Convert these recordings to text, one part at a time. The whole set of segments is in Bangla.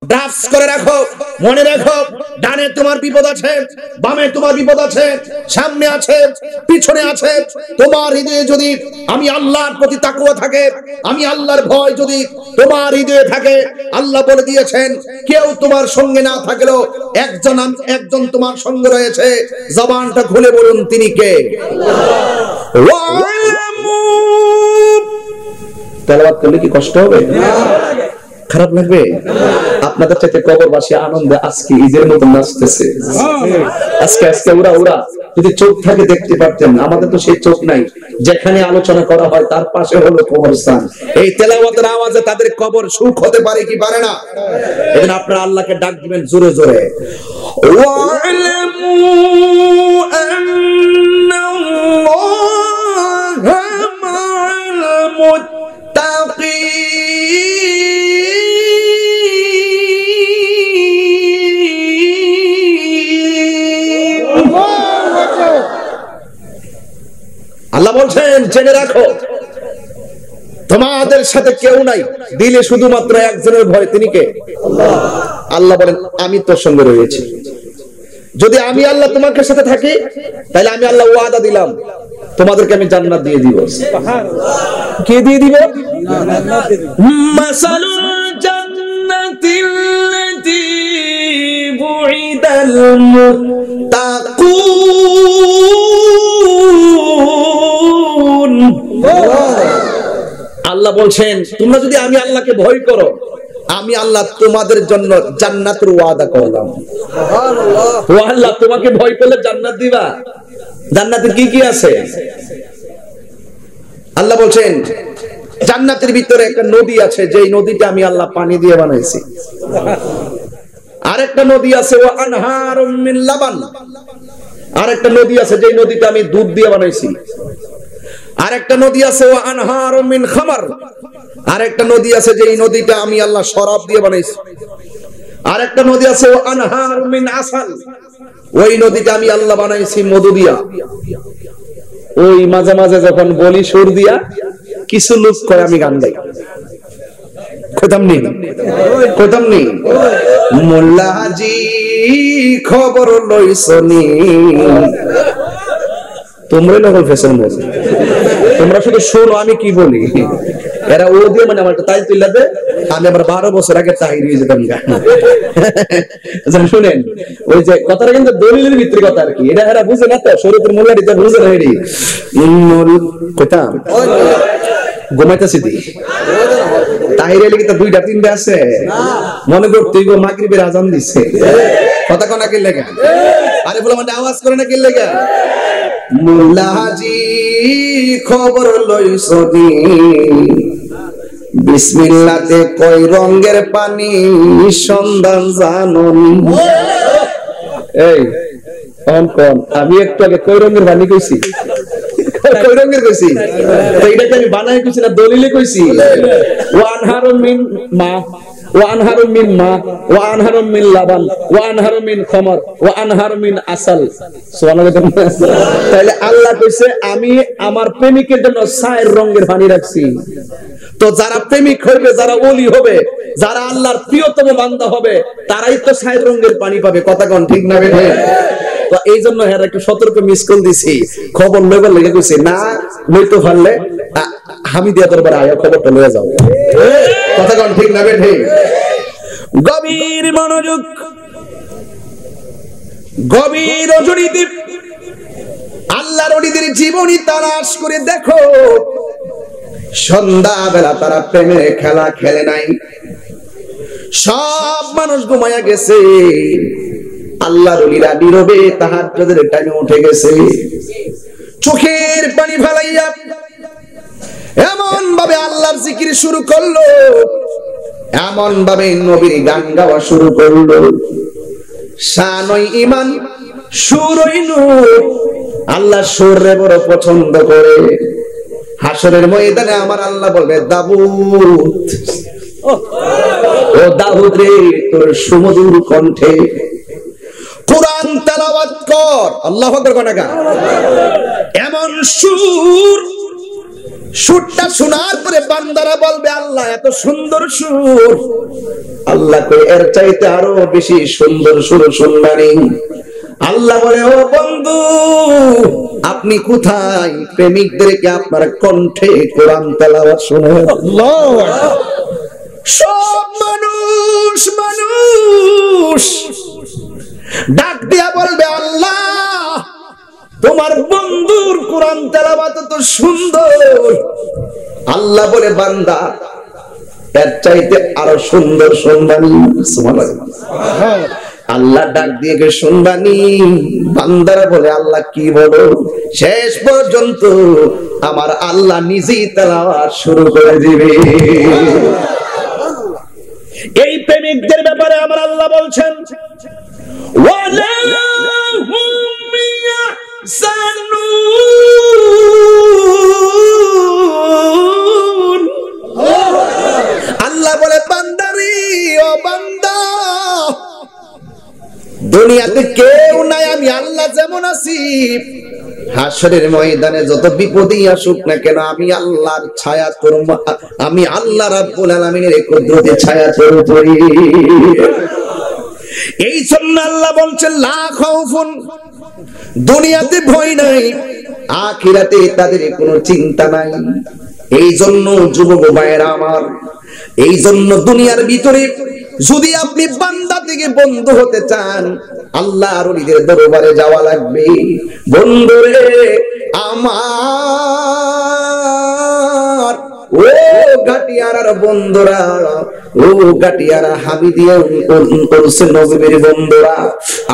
ড্রাফটস করে রাখো, মনে রাখো, ডানে তোমার বিপদ আছে, বামে তোমার বিপদ আছে, সামনে আছে, পিছনে আছে। তোমার হৃদয়ে যদি আমি আল্লাহর প্রতি তাকওয়া থাকে, আমি আল্লাহর ভয় যদি তোমার হৃদয়ে থাকে, আল্লাহ বলে দিয়েছেন কেউ তোমার সঙ্গে না থাকলেও একজন তোমার সঙ্গে রয়েছে। জবানটা খুলে বলুন তিনি কে? তেলাওয়াত করলে কি কষ্ট হবে? খারাপ লাগবে? আপনাদের চাইতে কবরবাসী আনন্দে আজকে ঈদের মতো নাচতেছে। আজকে ওরা যদি চোখ থাকে দেখতে পারতেন, আমাদের তো সেই চোখ নাই। যেখানে আলোচনা করা হয় তার পাশে হলো কবরস্থান। এই তেলাওয়াতের আওয়াজে তাদের কবর সুখ হতে পারে কি পারে না? এজন্য আপনারা আল্লাহকে ডাক দিবেন জোরে জোরে। ওয়ালামু আন্নাল্লাহা মা'আল মুত্তাকিন। আল্লাহ বলছেন জেনে রাখো তোমাদের সাথে কেউ নাই, দিলে শুধুমাত্র একজনের ভয়, তিনি কে? আল্লাহ বলেন আমি তোর সঙ্গে রয়েছি। যদি আমি আল্লাহ তোমাকে সাথে থাকি তাহলে আমি আল্লাহ ওয়াদা দিলাম তোমাদেরকে আমি জান্নাত দিয়ে দিব। কে দিয়ে দিব? মাসালুল জান্নাতিল্লাতী বুইদাল মুত্তাকুন। আল্লাহ বলছেন তোমরা যদি আমি আল্লাহকে ভয় করো, আমি আল্লাহ তোমাদের জন্য জান্নাতের ওয়াদা করলাম। সুবহানাল্লাহ। ও আল্লাহ তোমাকে ভয় করলে জান্নাত দিবা। জান্নাতে কি কি আছে? আল্লাহ বলছেন জান্নাতের ভিতরে একটা নদী আছে, যেই নদীটা আমি আল্লাহ পানি দিয়ে বানাইছি। আরেকটা নদী আছে ওয়া আনহারুম মিন লাবান। আরেকটা নদী আছে যেই নদীটা আমি দুধ দিয়ে বানাইছি। আরেকটা নদী আছে ওয়া আনহারুম মিন খামার। আরেকটা নদী আছে যেই নদীটা আমি আল্লাহ শরাব দিয়ে বানাইছি। আরেকটা নদী আছে ওয়া আনহারুম মিন আসাল। ওই নদীটা আমি আল্লাহ বানাইছি মধু দিয়া। ওই মাঝে মাঝে যখন বলি সুর দিয়া কিছু লোক কয় আমি গান গাই। কইতাম নি মোল্লা হাজি খবর লইছনি। তোমরা নকল ফ্যাশন বলছো, তোমরা শুধু শোনো আমি কি বলি। এরা ও দিয়ে মানে আমার তাই তুই লাগবে, আমি আবার 12 বছর আগে তাই দিয়ে যেতাম গান। শুনেন ওই যে কথাটা কিন্তু দলিলের ভিতরে কথা আর কি, এটা এরা বুঝে না তো, শরীয়তের মোল্লাটি তো বুঝে না। এডি কইতাম ঘুমাইতেছি দি তাহিরে লিখে তো 2টা 3টা আছে, মনে করতে গো মাগরিবের আজান দিচ্ছে। কথা কোনা কি লাগা? আরে বলে মানে আওয়াজ করে না কি লাগা? মোল্লা হাজি খবর লইছনি, বিসমিল্লাতে কয় রঙের পানি সন্ধান জাননি। এই কোন আমি একটু আগে কয় রঙের পানি কইছি? কয় রঙের কইছি? এইটাকে আমি বানাই কইছি না দলিলে কইছি? ওয়া আনহারুম মিন মা ওয়া আনহারুম মিন মা ওয়া আনহারুম মিন লাবান ওয়া আনহারুম মিন খামার ওয়া আনহারুম মিন আসাল। সুবহানাল্লাহ। তাহলে আল্লাহ কইছে আমি আমার প্রেমিকের জন্য 4 রঙের পানি রাখছি। তো যারা প্রেমিক হবে, যারা ওলি হবে, যারা আল্লাহর প্রিয়তম বান্দা হবে, তারাই তো 4 রঙের পানি পাবে। কথা কোন ঠিক না বেঠে? তো এই জন্য হ্যাঁ একটু সতর্ক মিস কল দিছি, খবর লইবার লেগে কইছি না লইতে পারলে আমি দিয়া দরবারে আয়া খবরটা লয়ে যাও। কথা কোন ঠিক না বেঠে? গভীর মনোযোগ, গভীর রজনীতে আল্লাহর ওলিদের জীবনী তালাশ করে দেখো। সন্ধ্যা বেলা তারা প্রেমের খেলা খেলে নাই, সব মানুষ ঘুমায়া গেছে। আল্লাহর ওলিরা নীরবে তাহাজ্জুদের টাইমে উঠে গেছে। চোখের পানি ফেলাইয়া এমন ভাবে আল্লাহর জিকির শুরু করলো, এমন ভাবে নবীর গান গাওয়া শুরু করলো। শানই ঈমান সুরই নূর, আল্লাহ সুরে বড় পছন্দ করে। হাসরের ময়দানে আমার আল্লাহ বলবে দাউদ, ও দাউদ রে তোর সুমধুর কণ্ঠে কুরআন তেলাওয়াত কর। আল্লাহু আকবার। এমন সুর সুরটা শোনার পরে বান্দারা বলবে আল্লাহ এত সুন্দর সুর, আল্লাহ কই এর চাইতে আরো বেশি সুন্দর সুর শুনবানি। আল্লাহ বলে ও বন্ধু আপনি কোথায়, প্রেমিকদেরকে আপনার কণ্ঠে কোরআন তেলাওয়াত শোনে। আল্লাহু আকবার। সব মানুষ ডাক দিয়া বলবে আল্লাহ তোমার বন্ধুর কোরআন তেলাওয়াত তো সুন্দর। আল্লাহ বলে বান্দা এর চাইতে আরো সুন্দর শুনবানি। সুবহানাল্লাহ। আল্লাহ ডাক দিয়ে শুনবানি। বান্দারা বলে আল্লাহ কি বলো? শেষ পর্যন্ত আমার আল্লাহ নিজেই তেলাওয়াত শুরু করে দিবে। এই প্রেমিকদের ব্যাপারে আমার আল্লাহ বলছেন ওয়ালা হুম ইয়াহসানুন। আল্লাহ বলে বান্দারি ও বান্দা দুনিয়াতে কেউ নাই, আমি আল্লাহ যেমন আছি হাসরের ময়দানে যত বিপদই আসুক না কেন আমি আল্লাহর ছায়া তোর, আমি আল্লাহ রাব্বুল আলামিনের কুদরতের ছায়া তোর উপরে। এই জন্য আল্লাহ বলছেন লা খাউফুন, দুনিয়াতে ভয় নাই, আখিরাতে তাদের কোনো চিন্তা নাই। এই জন্য যুবক ভাইয়েরা আমার, এই জন্য দুনিয়ার ভিতরে যদি আপনি বান্দা থেকে বন্ধু হতে চান আল্লাহর ওলিদের দরবারে যাওয়া লাগবে। বন্ধুরে আমার ও গাটিয়ারার বন্ধুরা, ও গাটিয়ারা হাবিদিয়া নবীর বন্ধুরা,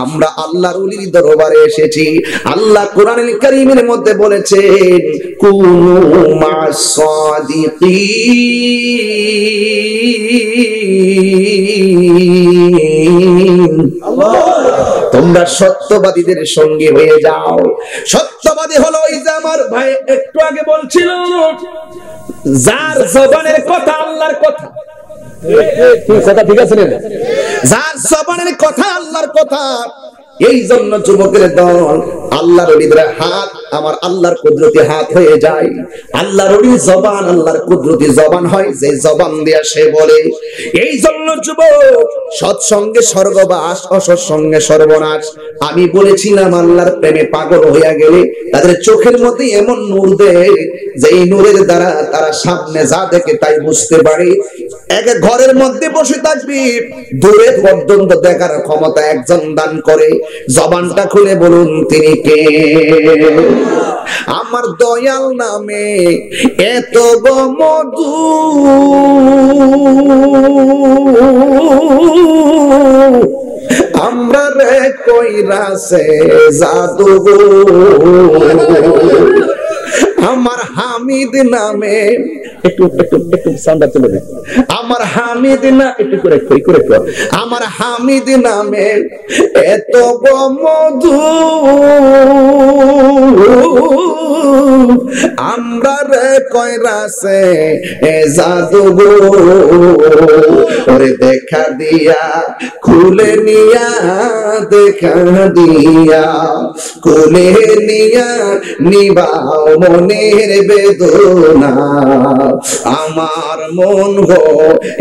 আমরা আল্লাহর ওলির দরবারে এসেছি। আল্লাহ কোরআনুল কারীমের মধ্যে বলেছেন কুনু মা'আস সাদিকিন, তোমরা সত্যবাদীদের সঙ্গে হয়ে যাও। সত্যবাদী হলো ওই যে আমার ভাই একটু আগে বলছিল যার জবানের কথা আল্লাহর কথা, ঠিক আছে, যার জবানের কথা আল্লাহর কথা। এই জন্য যুবকের দল আল্লাহর ওলিদের হাত আমার আল্লাহর কুদরতি হাত হয়ে যায়। আল্লাহর ওলির জবান আল্লাহর কুদরতি জবান হয়, যে জবান দিয়া সে বলে। এই জন্য যুবক সৎসঙ্গে স্বর্গবাস, অসৎসঙ্গে সর্বনাশ। আমি বলেছিলাম আল্লাহর প্রেমে পাগল হইয়া গেলে তাদের চোখের মধ্যে এমন নূর দেয় যে এই নূরের দ্বারা তারা সামনে যা দেখে তাই বুঝতে পারে। এক ঘরের মধ্যে বসে থাকবি, দূরে পর্যন্ত দেখার ক্ষমতা একজন দান করে। জবানটা খুলে বলুন তিনি কে? আমার দয়াল নামে এত মধু, আমরা রে কইরাছে জাদু, আমার হামিদ নামে একটু সাউন্ডটা চলে যায়। আমার হামিদ না একটু করে আমার হামিদ নামে এত মধু, আমরা রে কইরাছে জাদু ওরে দেখা দিয়া খুলে নিয়া, দেখা দিয়া খুলে নিয়া নিবাও মনের বেদনা, আমার মন গো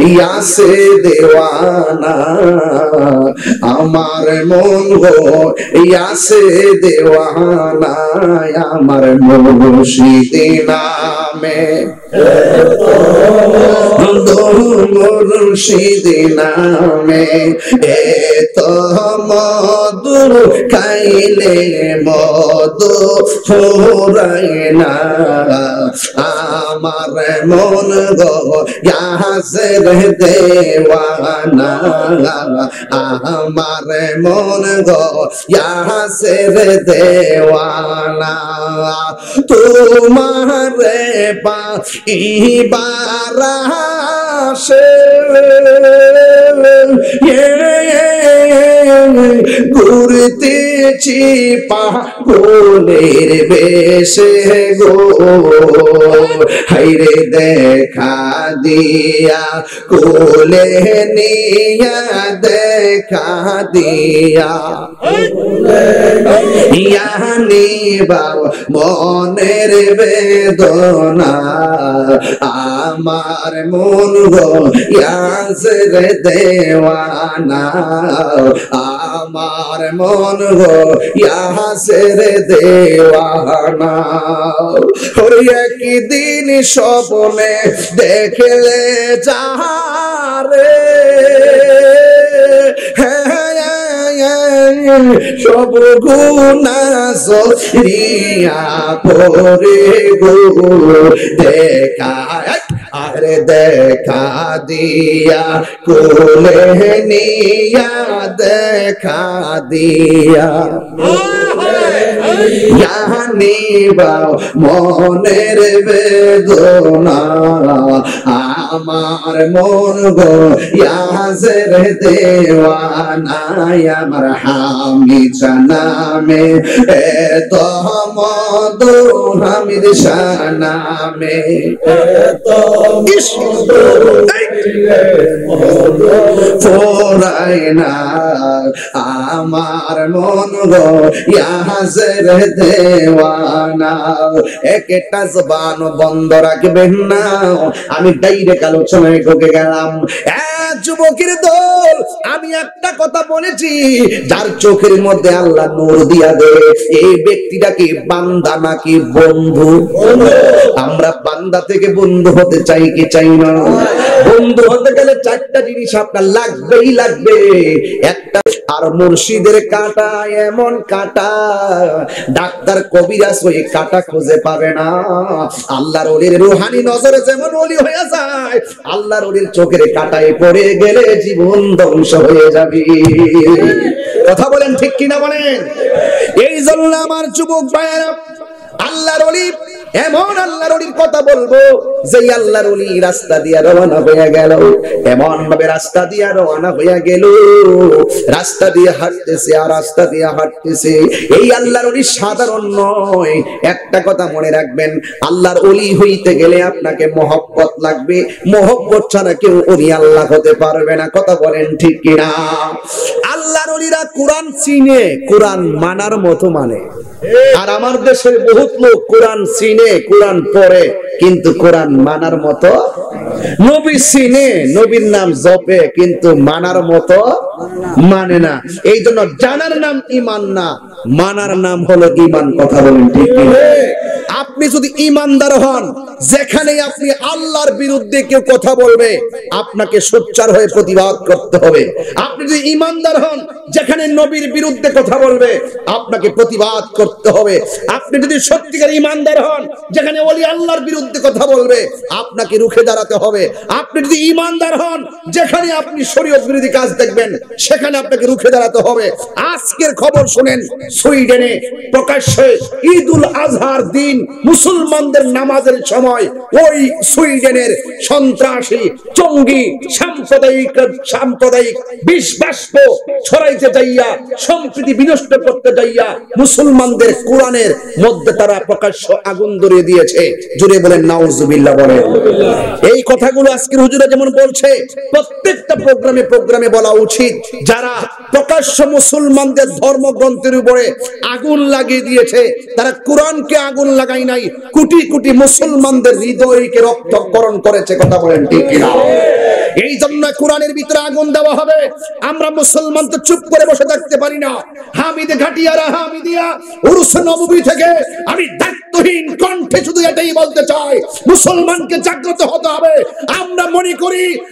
ইয়াসে দেওয়ানা, আমার মন গো ইয়াসে দেওয়ানা, আমার মুর্শিদ নামে মুর্শিদ নামে এত মধু, খাইলে মধু ফুরায় না, আমার মন গো ইয়াসের দেওয়ানা, আমার মন গো ইয়াসের দেওয়ানা, তোমারে পাইবার আশে ঘুরতেছি পাগলের বেশে গো, হাইরে দেখা দিয়া কোলে নিয়া, দেখা দিয়া ইয়ানি বাউ মনের বেদনা আমার মন গো ইয়াসের দেওয়ানা আমার মন গো ইয়াসের দেওয়ানা ওরে একদিন স্বপ্নে দেখলে যাহারে সব গুনাহ সরিয়া পরে গো দেখা আরে দেখা দিয়া কোলে নিয়া দেখা দিয়া ইয়ানি বাউ মনের বেদনা আমার মন গো ইয়াসের দেওয়ানা আমার হামিদ নামে এত মধু হামিদ নামে এত ফোরাই না আমার মন গো ইয়াসের দেওয়ানা একটা জবান বন্ধ রাখবেন না আমি ডাইরেক্ট আলোচনায় ঢুকে গেলাম যুবকের দল আমি একটা কথা বলেছি যার চোখের মধ্যে আল্লাহ নূর দিয়া দেয় এই ব্যক্তিটা কি বান্দা নাকি বন্ধু আমরা বান্দা থেকে বন্ধু হতে চাই কি চাই না বন্ধু হতে গেলে চারটা জিনিস আপনার লাগবেই লাগবে একটা আর মুর্শিদের কাঁটা এমন কাঁটা ডাক্তার কবিরাজ ওই কাঁটা খুঁজে পাবে না আল্লাহর ওলির রূহানি নজরে যেমন ওলি হয়ে যায় আল্লাহর ওলির চোখের কাঁটায় পড়ে গেলে জীবন ধ্বংস হয়ে যাবে কথা বলেন ঠিক কিনা বলেন এই জন্য আমার যুবক ভাইয়েরা আল্লাহর ওলি এমন আল্লাহর ওলির কথা বলবো যে আল্লাহর ওলি রাস্তা দিয়ে রওনা হয়ে গেল এমন ভাবে রাস্তা দিয়ে রওনা হয়ে গেল রাস্তা দিয়ে হাঁটতেছে আর রাস্তা দিয়ে হাঁটতেছে এই আল্লাহর ওলি সাধারণ নয় একটা কথা মনে রাখবেন আল্লাহর ওলি হইতে গেলে আপনাকে মহব্বত লাগবে মহব্বত ছাড়া কেউ ওলি আল্লাহ হতে পারবে না কথা বলেন ঠিক কিনা আল্লাহর ওলিরা কোরআন চিনে কোরআন মানার মতো মানে আর আমার দেশের বহুত লোক কোরআন চিনে কোরআন পড়ে কিন্তু কোরআন মানার মতো নবী চিনে নবীর নাম জপে কিন্তু মানার মতো মানে না এই জন্য জানার নাম ঈমান না মানার নাম হলো ঈমান কথা বলেন ঠিক কিনা আপনি যদি ঈমানদার হন যেখানে আপনি আল্লাহর বিরুদ্ধে কেউ কথা বলবে আপনাকে সোচ্চার হয়ে প্রতিবাদ করতে হবে আপনি যদি ঈমানদার হন যেখানে নবীর বিরুদ্ধে কথা বলবে আপনাকে প্রতিবাদ করতে হবে আপনি যদি সত্যিকার ঈমানদার হন যেখানে ওলি আল্লাহর বিরুদ্ধে কথা বলবে আপনাকে রুখে দাঁড়াতে হবে আপনি যদি ঈমানদার হন যেখানে আপনি শরীয়ত বিরোধী কাজ দেখবেন সেখানে আপনাকে রুখে দাঁড়াতে হবে আজকের খবর শুনেন সুইডেনে প্রকাশ্যে ঈদুল আজহার দিন মুসলমানদের নামাজের সময় ওই সুইডেনের সন্ত্রাসী জঙ্গি সাম্প্রদায়িক বিষ-বাষ্প ছড়াইতে যাইয়া সম্প্রীতি বিনষ্ট করতে যাইয়া মুসলমানদের কোরআনের মধ্যে তারা প্রকাশ্য আগুন ধরিয়ে দিয়েছে জুড়ে বলেন নাউজুবিল্লাহ বলেন এই কথাগুলো আজকের হুজুরা যেমন বলছে প্রত্যেকটা প্রোগ্রামে বলা উচিত যারা প্রকাশ্য মুসলমানদের ধর্মগ্রন্থের উপরে আগুন লাগিয়ে দিয়েছে তারা কোরআনকে আগুন লাগাই নাই কোটি কোটি মুসলমানদের হৃদয়কে রক্তকরণ করেছে কথা বলেন ঠিক কিনা এই জন্য কোরআনের ভিতরে আগুন দেওয়া হবে আমরা মুসলমান তো চুপ করে বসে থাকতে পারি না হামিদ ঘাটিয়ারা হামিদিয়া উরুস নববী থেকে আমি দায়িত্বহীন কণ্ঠে শুধু এটাই বলতে চাই মুসলমানকে জাগ্রত হতে হবে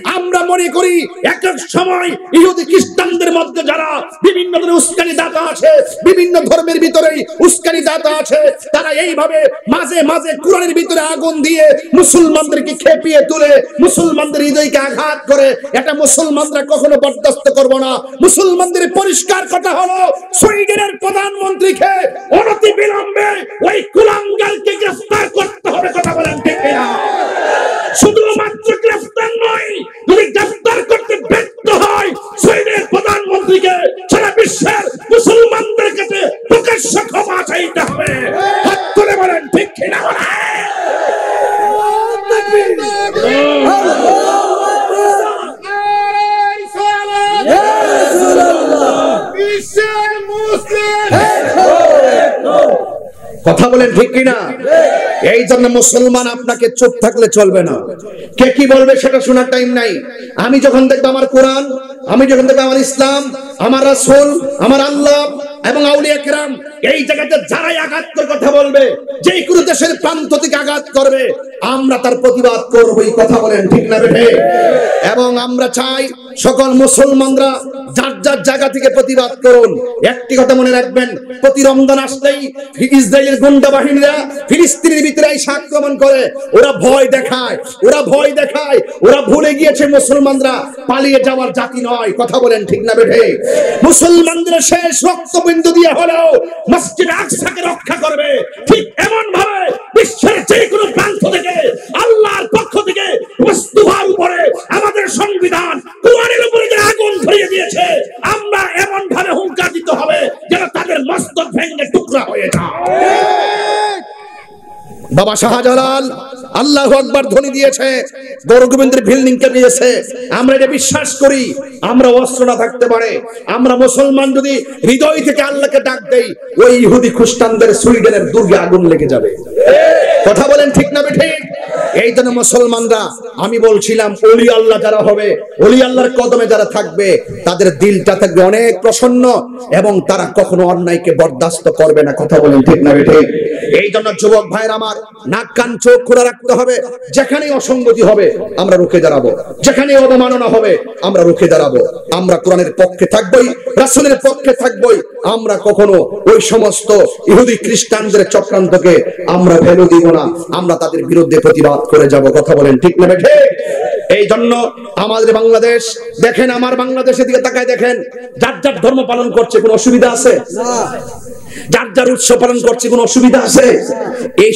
আমরা মনে করি এক এক সময় ইহুদি খ্রিস্টানদের মধ্যে যারা বিভিন্ন ধরনের উস্কানি দাতা আছে বিভিন্ন ধর্মের ভিতরেই উস্কানি দাতা আছে তারা এইভাবে মাঝে মাঝে কোরআনের ভিতরে আগুন দিয়ে মুসলমানদেরকে খেপিয়ে তুলে মুসলমানদের হৃদয়কে আঘাত করে এটা মুসলমানরা কখনো বরদাস্ত করব না মুসলমানদের পরিষ্কার কথা হলো সুইডেনের প্রধানমন্ত্রীকে অনতি বিলম্বে ওই কুলাঙ্গারকে গ্রেফতার করতে হবে কথা বলেন ঠিক কিনা শুধুমাত্র গ্রেফতার নয় যদি গ্রেফতার করতে ব্যর্থ হয় সুইডেনের প্রধানমন্ত্রীকে সারা বিশ্বের মুসলমানদের কাছে প্রকাশ্য ক্ষমা চাইতে হবে হাত তুলে বলেন ঠিক কিনা বলেন কথা বলেন ঠিক কিনা? এই জন্য মুসলমান আপনাকে চুপ থাকলে চলবে না। কে কি বলবে সেটা শোনার টাইম নাই। আমি যখন দেখবো আমার কোরআন, আমি যখন দেখবো আমার ইসলাম, আমার রাসূল, আমার আল্লাহ এবং আউলিয়া কিরাম এই জায়গাতে যারাই আঘাত করে কথা বলবে, যেই কোনো দেশের প্রান্ত থেকে আঘাত করবে, আমরা তার প্রতিবাদ করবই। কথা বলেন ঠিক না বেঠে? এবং আমরা চাই সকল মুসলমানরা যার যার জায়গা থেকে প্রতিবাদ করুন। একটি কথা মনে রাখবেন, প্রতি রমজান আসলেই ইসরায়েলের গুন্ডা বাহিনীরা ফিলিস্তিনের ভিতরে এসে আক্রমণ করে। ওরা ভয় দেখায়, ওরা ভয় দেখায়। ওরা ভুলে গিয়েছে মুসলমানরা পালিয়ে যাওয়ার জাতি নয়। কথা বলেন ঠিক না বেঠে? মুসলমানদের শেষ রক্তবিন্দু দিয়ে হলেও মসজিদ আকসাকে রক্ষা করবে। ঠিক এমন ভাবে বিশ্বের যে কোনো প্রান্ত থেকে আল্লাহর পক্ষ থেকে মুস্তাফার উপরে আমাদের সংবিধান কোরআনের উপরে যে আগুন ধরিয়ে দিয়েছে, আমরা এমন ভাবে হুঙ্কার দিতে হবে যেন তাদের মস্তক ভেঙে টুকরা হয়ে যায়। বাবা শাহজালাল আল্লাহু আকবার ধ্বনি দিয়েছে, গৌরগোবিন্দের বিল্ডিংকে দিয়েছে। আমরা এটা বিশ্বাস করি। আমরা অস্ত্র না থাকতে পারে, আমরা মুসলমান যদি হৃদয় থেকে আল্লাহকে ডাক দেই, ওই ইহুদি খ্রিস্টানদের সুইডেনের দুর্গে আগুন লেগে যাবে। কথা বলেন ঠিক না ঠিক? এই জন্য মুসলমানরা, আমি বলছিলাম, ওলি আল্লাহ যারা হবে, ওলি আল্লাহর কদমে যারা থাকবে, তাদের দিলটা থাকবে অনেক প্রসন্ন এবং তারা কখনো অন্যায়কে বরদাস্ত করবে না। কথা বলেন ঠিক না ঠিক? এই জন্য যুবক ভাইরা আমার, নাক কান চোখ খোলা রাখতে হবে। যেখানেই অসঙ্গতি হবে আমরা রুখে দাঁড়াবো, যেখানেই অবমাননা হবে আমরা রুখে দাঁড়াবো। আমরা কোরআনের পক্ষে থাকবই, রাসূলের পক্ষে থাকবই। আমরা কখনো ওই সমস্ত ইহুদি খ্রিস্টানদের চক্রান্তকে আমরা ভ্যালু দিব না। আমরা তাদের বিরুদ্ধে প্রতিবাদ করে যাব। কথা বলেন ঠিক না ঠিক? এই জন্য আমাদের বাংলাদেশ দেখেন, আমার বাংলাদেশের দিকে তাকায় দেখেন, যার যার ধর্ম পালন করছে, কোনো অসুবিধা আছে? যার যার উৎসব পালন করছে, কোনো অসুবিধা আছে? এই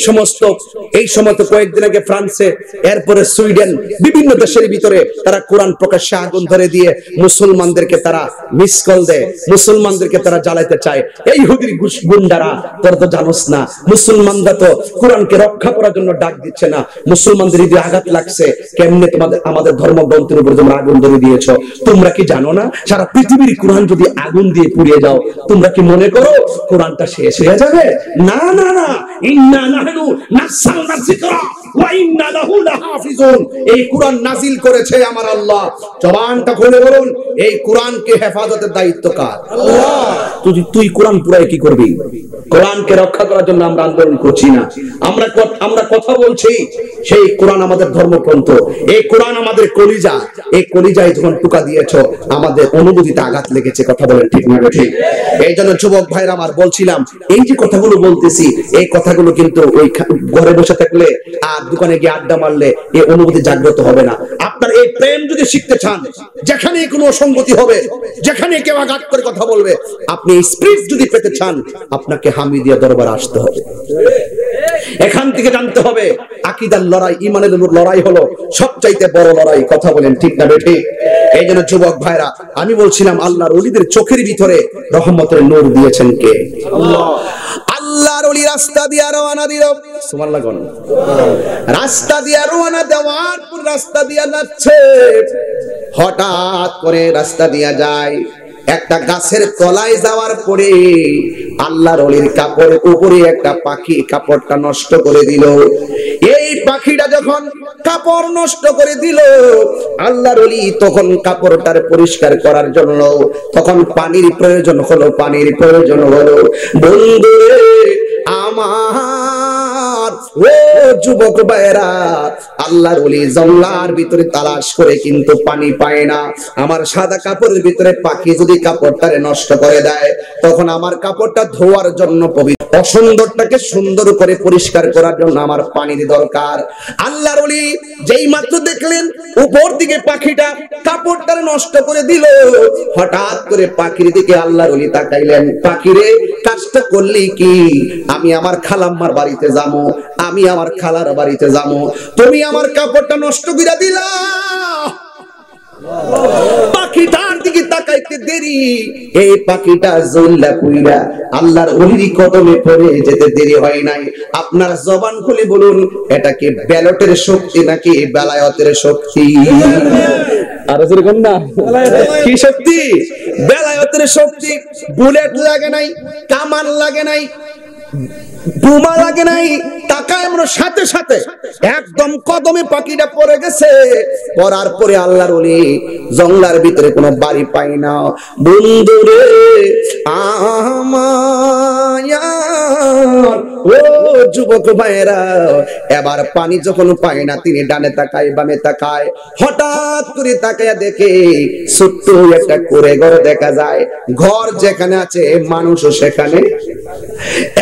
সমস্ত কয়েকদিন আগে ফ্রান্সে, এরপরে সুইডেন, বিভিন্ন দেশের ভিতরে তারা কোরআন প্রকাশ্যে আগুন ধরে দিয়ে মুসলমানদেরকে তারা মিস কল দেয়, মুসলমানদেরকে তারা জ্বালাইতে চায়। এই ইহুদির গুন্ডারা, তোরা তো জানোস না, মুসলমানরা তো কোরআনকে রক্ষা করার জন্য ডাক দিচ্ছে না। মুসলমানদের হৃদয়ে আঘাত লাগছে, কেমনে তোমাদের আমাদের ধর্মগ্রন্থের উপর তোমরা আগুন ধরে দিয়েছো? তোমরা কি জানো না, সারা পৃথিবীর কোরআন যদি আগুন দিয়ে পুড়িয়ে যাও, তোমরা কি মনে করো কোরআনটা শেষ হয়ে যাবে? না না না, ইন্না নাহনু নাযালনা যিকরা ওয়া ইন্না লাহু লাহাফিজুন। এই কোরআন নাজিল করেছে আমার আল্লাহ। জবানটা খুলে বলুন, এই কোরআনকে হেফাজতের দায়িত্ব কার? আল্লাহ। তুই কোরআন পুরাই কি করবি? কোরআনকে রক্ষা করার জন্য আমরা আন্দোলন করছি না, আমরা কথা বলছি। সেই কোরআন আমাদের ধর্মগ্রন্থ, এই কোরআন আমাদের কলিজা। এই কলিজায় যখন টুকা দিয়েছো, আমাদের অনুভূতিতে আঘাত লেগেছে। কথা বলেন ঠিক না ঠিক? এই জন্য যুবক ভাইরা আমার, বলছিলাম, এই যে কথাগুলো বলতেছি, এই কথাগুলো কিন্তু ওই ঘরে বসে থাকলে আর দোকানে গিয়ে আড্ডা মারলে এই অনুভূতি জাগ্রত হবে না। আপনার এই প্রেম যদি শিখতে চান, যেখানে কোনো অসঙ্গতি হবে, যেখানে কেউ আঘাত করে কথা বলবে, আপনি এই স্পিরিট যদি পেতে চান, আপনাকে হামিদিয়া দরবার আসতে হবে। এখান থেকে জানতে হবে আকীদার লড়াই, ঈমানের লড়াই হলো সবচাইতে বড় লড়াই। কথা বলেন ঠিক না ঠিক? এই জন্য যুবক ভাইরা, আমি বলছিলাম, আল্লাহর ওলিদের চোখের ভিতরে রহমতের নূর দিয়েছেন কে? আল্লাহ। আল্লাহর ওলি রাস্তা দিয়ে রওনা দিল, সুবহানাল্লাহ কোন রাস্তা দিয়ে রওনা দেওয়ার পর রাস্তা দিয়ে যাচ্ছে, হঠাৎ করে রাস্তা দিয়ে যায়, একটা গাছের তলায় যাওয়ার পরে আল্লাহর ওলির কাপড়ের উপরে একটা পাখি কাপড়টা নষ্ট করে দিল। এই পাখিটা যখন কাপড় নষ্ট করে দিল, আল্লাহর ওলি তখন কাপড়টার পরিষ্কার করার জন্য তখন পানির প্রয়োজন হলো, পানির প্রয়োজন হলো। বন্ধুরে আমার, ও যুবক ভাইরা, আল্লাহর ওলি জঙ্গলার ভিতরে তালাশ করে কিন্তু পানি পায় না। আমার সাদা কাপড়ের ভিতরে পাখি যদি কাপড়টারে নষ্ট করে দেয়, তখন আমার কাপড়টা ধোয়ার জন্য পবিত্র, অসুন্দরটাকে সুন্দর করে পরিষ্কার করার জন্য আমার পানির দরকার। আল্লাহর ওলি যেই মাত্র দেখলেন উপর দিকে পাখিটা কাপড়টারে নষ্ট করে দিল, হঠাৎ করে পাখির দিকে আল্লাহর ওলি তাকাইলেন, পাখিরে কাজটা করলি কি? আমি আমার খালাম্মার বাড়িতে যাবো, আমি আমার খালার বাড়িতে যাবো, তুমি আমার কাপড়টা নষ্ট করে দিলা। পাখিটার দিকে তাকাইতে দেরি, এই পাখিটা জল্লা পুইরা আল্লাহর ওলির কদমে পড়ে যেতে দেরি হয় নাই। আপনার জবান খুলে বলুন, এটা কি ব্যালটের শক্তি নাকি বেলায়েতের শক্তি? আর যেরকম না, কি শক্তি? বেলায়েতের শক্তি। বুলেট লাগে নাই, কামান লাগে নাই, বোমা লাগে নাই, তাকায় আমরা সাথে সাথে একদম কদমে পাখিটা পড়ে গেছে। পড়ার পরে আল্লাহর ওলি জঙ্গলার ভিতরে কোনো বাড়ি পাই না। বন্ধুরে আমার ও যুবক ভাইরা, এবার পানি যখন পায় না, তিনি ডানে তাকায় বামে তাকায়, হঠাৎ করে তাকায় দেখে ছোট্ট একটা কুঁড়ে ঘর দেখা যায়। ঘর যেখানে আছে মানুষও সেখানে।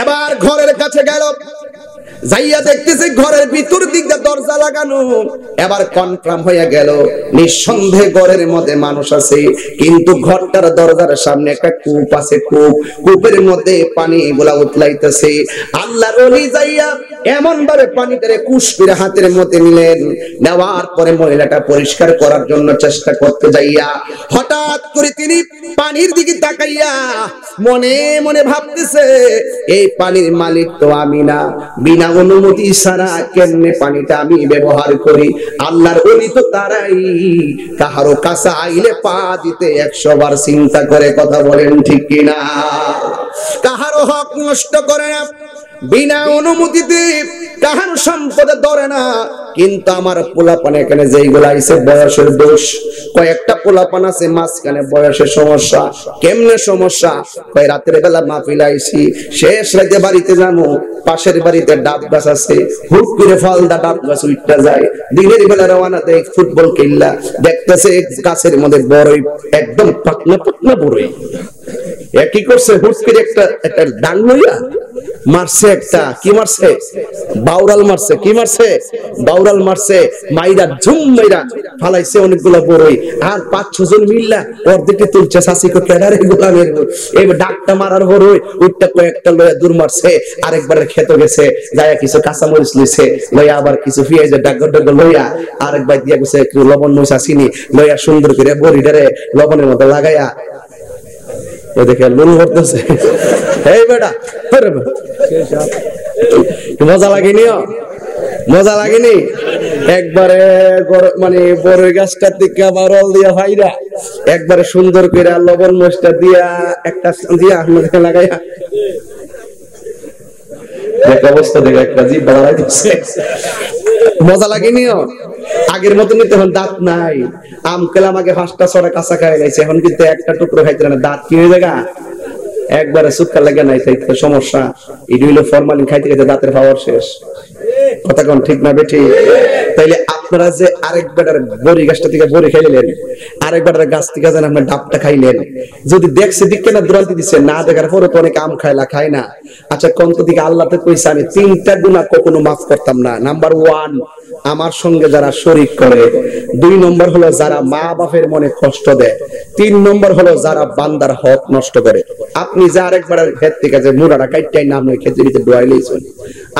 এবার ঘরের কাছে গেল, যাইয়া দেখতেছে ঘরের ভিতর দিক দিয়ে দরজা লাগানো। এবার কনফার্ম হয়ে গেল নিঃসন্দেহে ঘরের মধ্যে মানুষ আছে, কিন্তু ঘরটার দরজার সামনে একটা কূপ আছে। কূপের মধ্যে পানি এগুলা উতলাইতেছে। আল্লাহর ওলি যাইয়া এমন ভাবে পানিটারে কুশ করে হাতের মধ্যে নিলেন। নেওয়ার পরে মহিলাটা পরিষ্কার করার জন্য চেষ্টা করতে যাইয়া হঠাৎ করে তিনি পানির দিকে তাকাইয়া মনে মনে ভাবতেছে, এই পানির মালিক তো আমি না, বিনা অনুমতি ছাড়া কেমনে পানিটা আমি ব্যবহার করি। আল্লাহর ওলি তো তারাই কাহারো কাছে আইলে পা দিতে 100 বার চিন্তা করে। কথা বলেন ঠিক কিনা? কাহারো হক নষ্ট করে না, বিনা অনুমতিতে কাহার সম্পদে ধরে না। কিন্তু আমার পোলাপান এখানে যেইগুলা আইছে বয়সের দোষ, কয়েকটা পোলাপান আছে মাঝখানে বয়সের সমস্যা। কেমনে সমস্যা? কয় রাতের বেলা মাহফিল আইছি, শেষ রাতে বাড়িতে যাবো, পাশের বাড়িতে ডাব গাছ আছে, হুট করে ফলদা ডাব গাছ উঠতে যায়। দিনের বেলা রওনা দেয় ফুটবল খেললা, দেখতেছে গাছের মধ্যে বড়ই, একদম পাতলা পাতলা বড়ই। কি করছে? হুট করে একটা ডাং লইয়া মারছে। একটা কি মারছে? বাউরাল মারছে। কি মারছে? বাউরাল মারছে। মাইরা ঝুম মাইরা ফালাইছে অনেকগুলা বড়ই। আর 5-6 জন মিল্লা অর্ধেকটা তুলছে। শাসিকে কেডারে গোলামের এই ডাকটা মারার বড়ই উঠটা কয়েকটা লইয়া দূর মারছে। আরেকবার খেতে গেছে, যাইয়া কিছু কাঁচামরিচ লইছে, লইয়া আবার কিছু পেঁয়াজের ডাগর ডাগর লইয়া আরেকবার দিয়া গেছে একটু লবণ মরিচা চিনি লইয়া সুন্দর করে বড়িটারে লবণের মধ্যে লাগাইয়া দেখে লুন করতেছে। এই বেটা মজা লাগেনি? মজা লাগেনি? একবারে মানে বড় গাছটার দিকে বারল দিয়া ভাইরা একবারে সুন্দর করে লবণ মরিচটা দিয়া একটা দিয়া লাগাইয়া অবস্থা দেখে একটা জিভ বাড়াইতেছে। মজা লাগেনি? আগের মতন এখন দাঁত নাই। আম খেলাম আগে 5টা-6টা কাঁচা খাই গেছে, এখন কিন্তু একটা টুকরো খাইতে না। দাঁত কি হয়ে জায়গা একবারে সুক্কা লাগে নাই, তাইতে সমস্যা। এটি হইলো ফরমালিন খাইতে খাইতে দাঁতের পাওয়ার শেষ। কথা কোন ঠিক না বেঠি? তাইলে আপনারা যে আরেকবার বড়ি গাছটা থেকে বড়ি খাইলেন, আরেকবার গাছ থেকে যেন আপনার ডাবটা খাইলেন, যদি দেখছে দিকে না দুরান্তি দিচ্ছে, না দেখার পরে তো অনেক আম খায় না। আচ্ছা কন্ত দিকে আল্লাহ তো কইছে আমি 3টা গুনাহ কখনো মাফ করতাম না। নাম্বার 1, আমার সঙ্গে যারা শরীক করে। 2 নম্বর হলো যারা মা বাপের মনে কষ্ট দেয়। 3 নম্বর হলো যারা বান্দার হক নষ্ট করে। আপনি যে আরেকবার ক্ষেত থেকে যে মুড়াটা কাইটাই নাম ওই ক্ষেতের ভিতরে ডুয়াইলেছেন,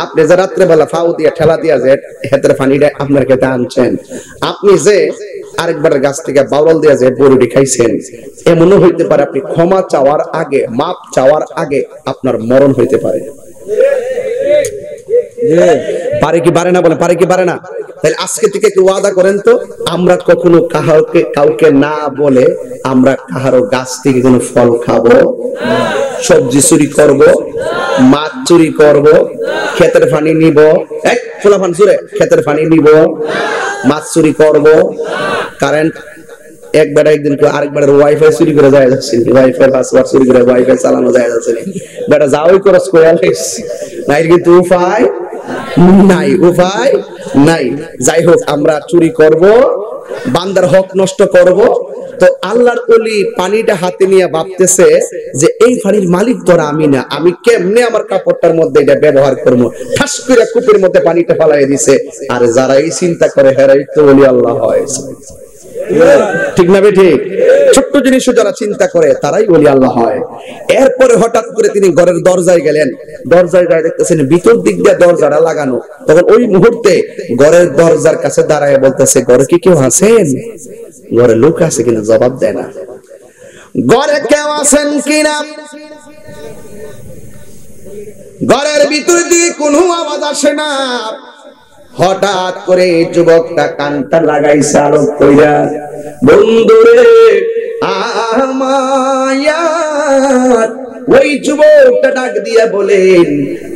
আপনি যে রাত্রে বেলা ফাউ দিয়া ঠেলা দিয়া যে ক্ষেতের পানিটা আপনার ক্ষেতে আনছেন, আপনি যে আরেকবার গাছ থেকে বাউল দিয়া যে বড়ি খাইছেন, এমনও হইতে পারে আপনি ক্ষমা চাওয়ার আগে, মাপ চাওয়ার আগে আপনার মরণ হইতে পারে। পারে কি পারে না? বলে পারে কি পারে না? তাহলে আজকে থেকে একটু ওয়াদা করেন তো, আমরা কখনো কাউকে না বলে আমরা কাহারো গাছ থেকে কোনো ফল খাবো, সবজি চুরি করব, মাছ চুরি করব, ক্ষেতের পানি নিব, ফুলাফান চুরে ক্ষেতের পানি নিব, মাছ চুরি করব, কারেন্ট একবার একদিন আরেকবার ওয়াইফাই চুরি করে যায় যাচ্ছে, ওয়াইফাই পাসওয়ার্ড চুরি করে ওয়াইফাই চালানো যায় যাচ্ছে, বেটা যাওই করস কোয়ালিস নাই, কিন্তু উপায় নাই, উপায় নাই। যাই হোক, আমরা চুরি করব, বান্দার হক নষ্ট করব। তো আল্লাহর ওলি পানিটা হাতে নিয়ে ভাবতেছে যে এই পানির মালিক তো আমি না, আমি কেমনে আমার কাপড়টার মধ্যে এটা ব্যবহার করব। ঠাস করে কূপের মধ্যে পানিটা ফালাই দিছে। আর যারা এই চিন্তা করে হেরাই তো ওলি আল্লাহ হয়। ঠিক না ঠিক? ছোট্ট জিনিসও যারা চিন্তা করে তারাই ওলি আল্লাহ হয়। এরপরে হঠাৎ করে তিনি ঘরের দরজায় গেলেন। দরজায় যায় দেখতেছেন ভিতর দিক দিয়ে দরজাটা লাগানো। তখন ওই মুহূর্তে ঘরের দরজার কাছে দাঁড়ায় বলতেছে, ঘরে কি কেউ আছেন? ঘরে লোক আছে কিনা জবাব দেয় না। ঘরে কেউ আছেন কিনা? ঘরের ভিতর দিয়ে কোনো আওয়াজ আসে না। হঠাৎ করে যুবকটা কানটা লাগাইছে আলোক কইরা, বন্ধুরে আমার ওই যুবকটা ডাক দিয়ে বলেন,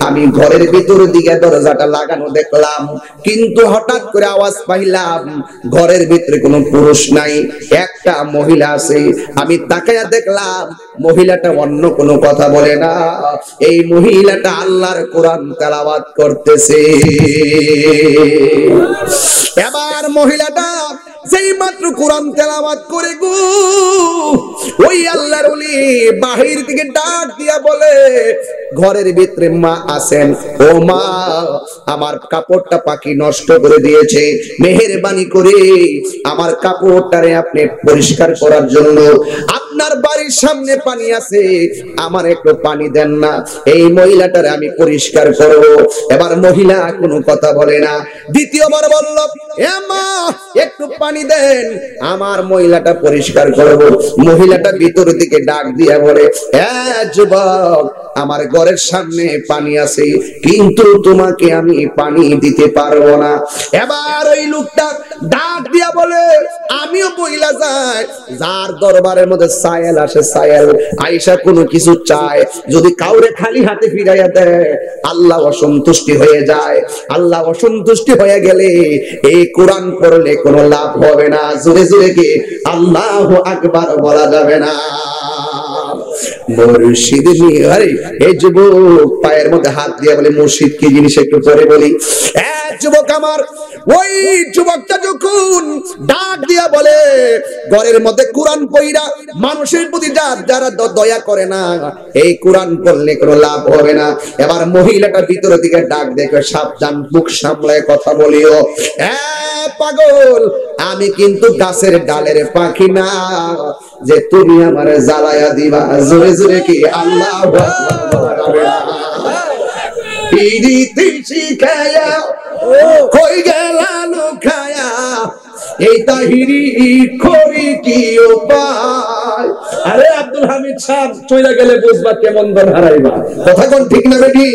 আমি ঘরের ভিতর দিকে দরজাটা লাগানো দেখলাম, কিন্তু হঠাৎ করে আওয়াজ পাইলাম ঘরের ভিতরে কোনো পুরুষ নাই, একটা মহিলা আছে। আমি তাকায়া দেখলাম মহিলাটা অন্য কোনো কথা বলে না, এই মহিলাটা আল্লাহর কোরআন তেলাওয়াত করতেছে। এবার মহিলাটা যেই মাত্র কোরআন তেলাওয়াত করে গো, ওই আল্লাহর ওলি বাহির থেকে ডাক দিয়া বলে, ঘরের ভিতরে মা আছেন, ও মা, আমার কাপড়টা পাখি নষ্ট করে দিয়েছে, মেহেরবানি করে আমার কাপড়টারে আপনি পরিষ্কার করার জন্য আপনার বাড়ির সামনে পানি আছে, আমার একটু পানি দেন না, এই মহিলাটারে আমি পরিষ্কার করব। এবার মহিলা কোনো কথা বলে না। দ্বিতীয়বার বলল, এ মা, একটু পানি দেন, আমার মহিলাটা পরিষ্কার করব। মহিলাটা ভিতর দিকে ডাক দিয়া বলে, এ যুবক, আমার ঘরের সামনে পানি আছে, কিন্তু তোমাকে আমি পানি দিতে পারবো না। এবার ওই লোকটা ডাক দিয়া বলে, আমিও বইলা যাই, যার দরবারের মধ্যে সায়েল আসে, সায়েল আয়েশা কোনো কিছু চায়, যদি কাউরে খালি হাতে ফিরাইয়া দেয় আল্লাহ অসন্তুষ্টি হয়ে যায়। আল্লাহ অসন্তুষ্টি হয়ে গেলে এই কোরআন পড়লে কোনো লাভ হবে না। জোরে জোরে কি আল্লাহু আকবার বলা যাবে না? মুর্শিদ নিহারি। এই যুবক পায়ের মধ্যে হাত দিয়ে বলে, মুর্শিদ কি জিনিস একটু পরে বলি। যুবক আমার, ওই যুবকটা যখন ডাক দিয়া বলে, ঘরের মধ্যে কোরআন পড়া মানুষের প্রতি যারা দয়া করে না, এই কোরআন পড়লে কোনো লাভ হবে না। এবার মহিলাটা ভিতর দিকে ডাক দেখে, সাবধান, মুখ সামলায় কথা বলিও। পাগল, আমি কিন্তু গাছের ডালের পাখি না যে তুমি আমারে জ্বালায়া দিবা। জোরে জোরে কি আল্লাহু আকবার। পিরিতি শিখায়া কই গেলা লুকায়া, এই তাহিরি করি কি উপায়। আরে আব্দুল হামিদ সাহেব চলে গেলে বুঝবা কেমন দর হারাইবা। কথা কোন ঠিক না বেটি?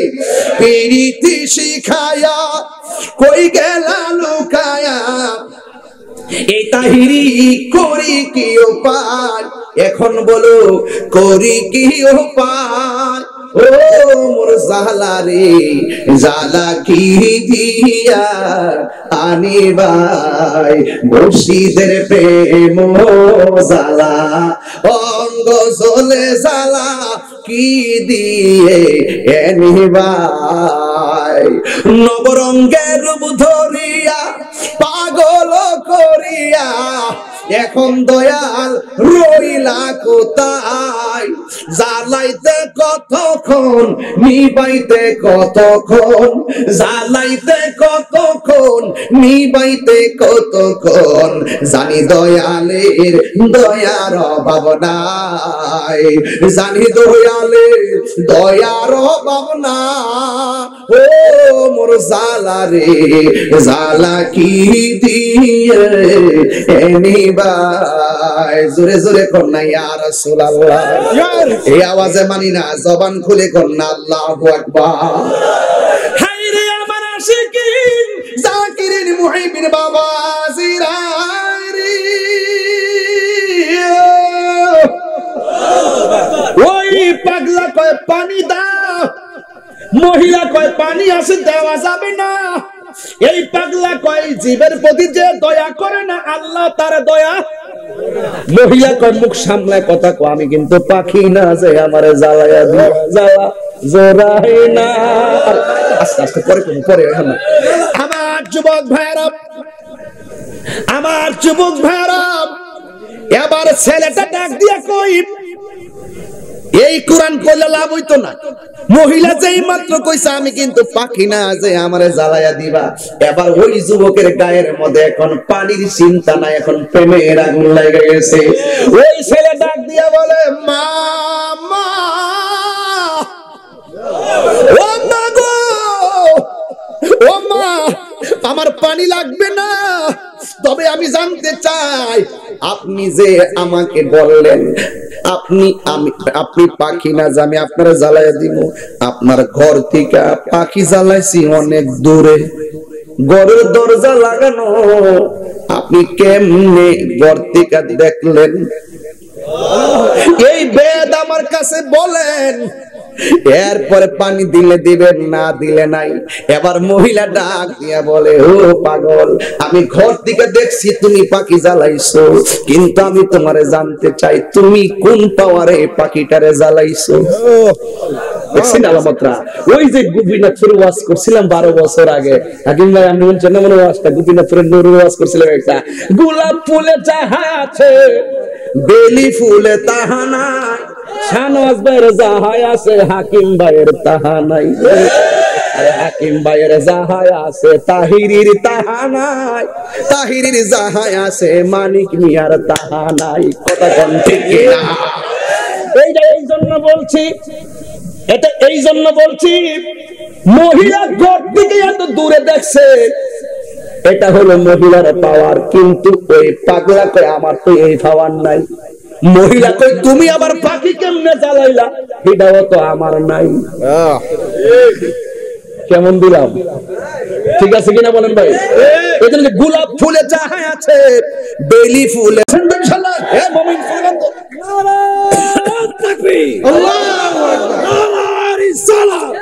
পিরিতি শিখায়া কই গেলা লুকায়া, এই তাহিরি করি কি উপায়। এখন বলো করি কি উপায়। ও মোর জালা রে, জালা কি দিয়া আনিবাই, মুর্শিদের প্রেম জালা, অঙ্গ জ্বলে জালা কি দিয়ে আনিবাই। নবরঙ্গের রূপ ধরিয়া পাগল করিয়া, এখন দয়াল রইলা কোথায়। জ্বালাইতে কতক্ষণ, নিবাইতে কতক্ষণ, জ্বালাইতে কতক্ষণ, নিবাইতে কতক্ষণ, জানি দয়ালের দয়ার অভাব নাই, জানি দয়ালের দয়ার অভাব না। ও মোর জালা রে, জালা কি দিয়ে এনিবাই। জোরে জোরে কন্যা ইয়া রাসূলুল্লাহ। এই আওয়াজে মানি না, জবান খুলে কন্যা আল্লাহু আকবার। হায়রে আমার আশিকিন, জাকিরিন, মুহিবিন বাবা জিরারি। ওই পাগলা কয় পানি দাও, মহিলা কয় পানি আছে দেওয়া যাবে না। এই পাগলা কয় জীবের প্রতি যে দয়া করে না আল্লাহ তার দয়া। মহিলা কয় মুখ সামলায় কথা কয়, আমি কিন্তু পাখি না যে আমারে জ্বালায়া দিয়া জ্বালা জোরাই না। আস্তে আস্তে পরে কোন পরে এখন না। আমার যুবক ভাইরা, আমার যুবক ভাইরা, এবার ছেলেটা ডাক দিয়া কই, এই কোরআন পড়লে লাভ হইতো না। মহিলা যেই মাত্র কইছে আমি কিন্তু পাখি না যে আমারে জ্বালায়া দিবা, এবার ওই যুবকের গায়ের মধ্যে এখন পানির চিন্তা নাই, এখন প্রেমের আগুন লেগে গেছে। ওই ছেলে ডাক দিয়া বলে, মা মা, ও মা গো, ও মা, আমার পানি লাগবে না, তবে আমি জানতে চাই আপনি যে আমাকে বললেন আপনি পাখি না যে আমি আপনারা জ্বালাইয়া দিব, আপনার ঘর থেকে পাখি জ্বালাইছি অনেক দূরে, ঘরের দরজা লাগানো, আপনি কেমনে ঘর থেকে দেখলেন? এই বেদ আমার কাছে কাছে বলেন। এরপরে পানি দিলে দিবেন, না দিলে নাই। এবার মহিলা ডাক দিয়া বলে, ও পাগল, আমি ঘর থেকে দেখছি তুমি পাখি জ্বালাইছো, কিন্তু আমি তোমারে জানতে চাই তুমি কোন পাওয়ারে পাখিটারে জ্বালাইছো। দেখছেন আলামতরা? ওই যে গোপীনাথপুর ওয়াজ করছিলাম 12 বছর আগে, হাকিম ভাই আমি বলছেন না মনে ওয়াজটা, গোপীনাথপুরের নুরু ওয়াজ করছিলাম একটা, গোলাপ ফুলে যাহা আছে বেলি ফুলে তাহা নাই, শাহনওয়াজ ভাইয়ের যাহা আছে হাকিম ভাইয়ের তাহা নাই। আরে হাকিম ভাইয়ের যাহা আছে তাহিরির তাহা নাই, তাহিরির যাহা আছে মানিক মিয়ার তাহা নাই। কথা কোন ঠিক না? এই জন্য বলছি, এটা এই জন্য বলছি, মহিলা ঘর থেকে এত দূরে দেখছে, এটা হলো মহিলার পাওয়ার। কিন্তু ওই পাগলা কয় আমার তো এই পাওয়ার নাই। মহিলা কয় তুমি আবার পাখি কেমনে জ্বালাইলা, এটাও তো আমার নাই। কেমন দিলাম? ঠিক আছে কিনা বলেন ভাই? এই জন্য গোলাপ ফুলে যাহা আছে বেলি ফুলে ইনশাআল্লাহ। হে মুমিন ফুলেন তো নারায়ে তাকবীর, আল্লাহু আকবার, নারায়ে রিসালাত,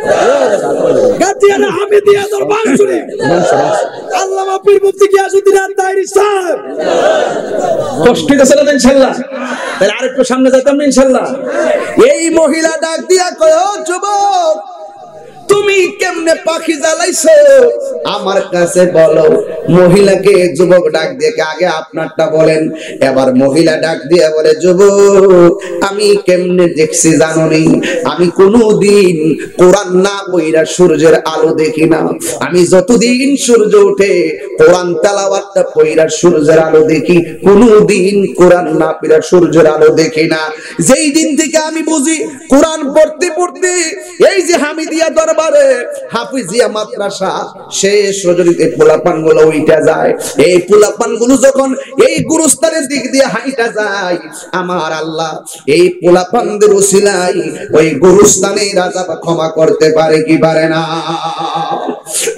গাতিয়ানা হামিদিয়া দরবার শরীফ, আল্লামা পীর মুফতি গিয়াসউদ্দিন আত-তাহেরি সাহেব। কষ্ট হইছে না ইনশাআল্লাহ? তাহলে আরেকটু সামনে যাইতাম না ইনশাআল্লাহ। এই মহিলা ডাক দিয়া কয়, ও যুবক, তুমি কেমনে পাখি জ্বালাইছো আমার কাছে বলো। মহিলাকে যুবক ডাক দিয়ে আগে আপনারটা বলেন। এবার মহিলা ডাক দিয়ে বলে, যুবক আমি কেমনে দেখছি জানোনি, আমি কোনদিন কোরআন না পড়া সূর্যের আলো দেখি না। আমি যতদিন সূর্য ওঠে কোরআন তেলাওয়াতটা পড়া সূর্যের আলো দেখি, কোনদিন কোরআন না পড়া সূর্যের আলো দেখি না। যেই দিন থেকে আমি বুঝি কোরআন পড়তে পড়তে এই যে হামিদিয়া দরবারে হাফিজিয়া মাদ্রাসা শেষ রজনীতে পোলাপান গুলো উইটা যায়, এই পোলাপান গুলো যখন এই গুরুস্থানের দিক দিয়ে হাইটা যায়, আমার আল্লাহ এই পোলাপানদের উসিলাই ওই গুরুস্থানের আযাব ক্ষমা করতে পারে কি পারে না?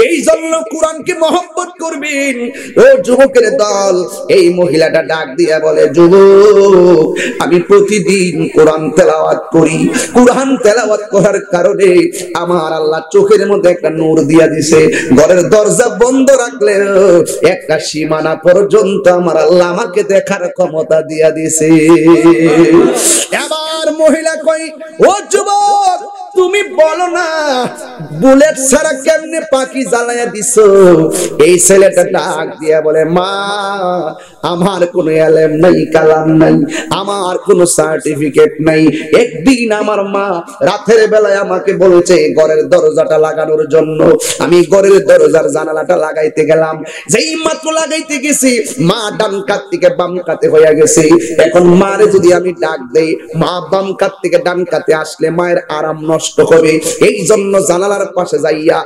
এই জন্য কোরআনকে মহব্বত করবেন ও যুবকের দল। এই মহিলাটা ডাক দিয়া বলে, যুবক আমি প্রতিদিন কোরআন তেলাওয়াত করি, কোরআন তেলাওয়াত করার কারণে আমার আল্লাহ চোখের মধ্যে একটা নূর দিয়া দিছে। ঘরের দরজা বন্ধ রাখলে একটা সীমানা পর্যন্ত আমার আল্লাহ আমাকে দেখার ক্ষমতা দিয়া দিছে। এবার মহিলা কই, ও যুবক তুমি বলো না বুলেট ছাড়া কেমনে পাখি জ্বালায়া দিছো? এই ছেলেটা ডাক দিয়া বলে, মা আমার কোনো ইলম নাই, কালাম নাই, আমার কোনো সার্টিফিকেট নাই। একদিন আমার মা রাতের বেলায় আমাকে বলেছে ঘরের দরজাটা লাগানোর জন্য। আমি ঘরের দরজার জানালাটা লাগাইতে গেলাম, যেই মাত্র লাগাইতে গেছি মা ডান কাত থেকে বাম কাতে হয়ে গেছে। এখন মারে যদি আমি ডাক দেই, মা বাম কাত থেকে ডান কাতে আসলে মায়ের আরাম নষ্ট হবে। এই জন্য জানালার পাশে যাইয়া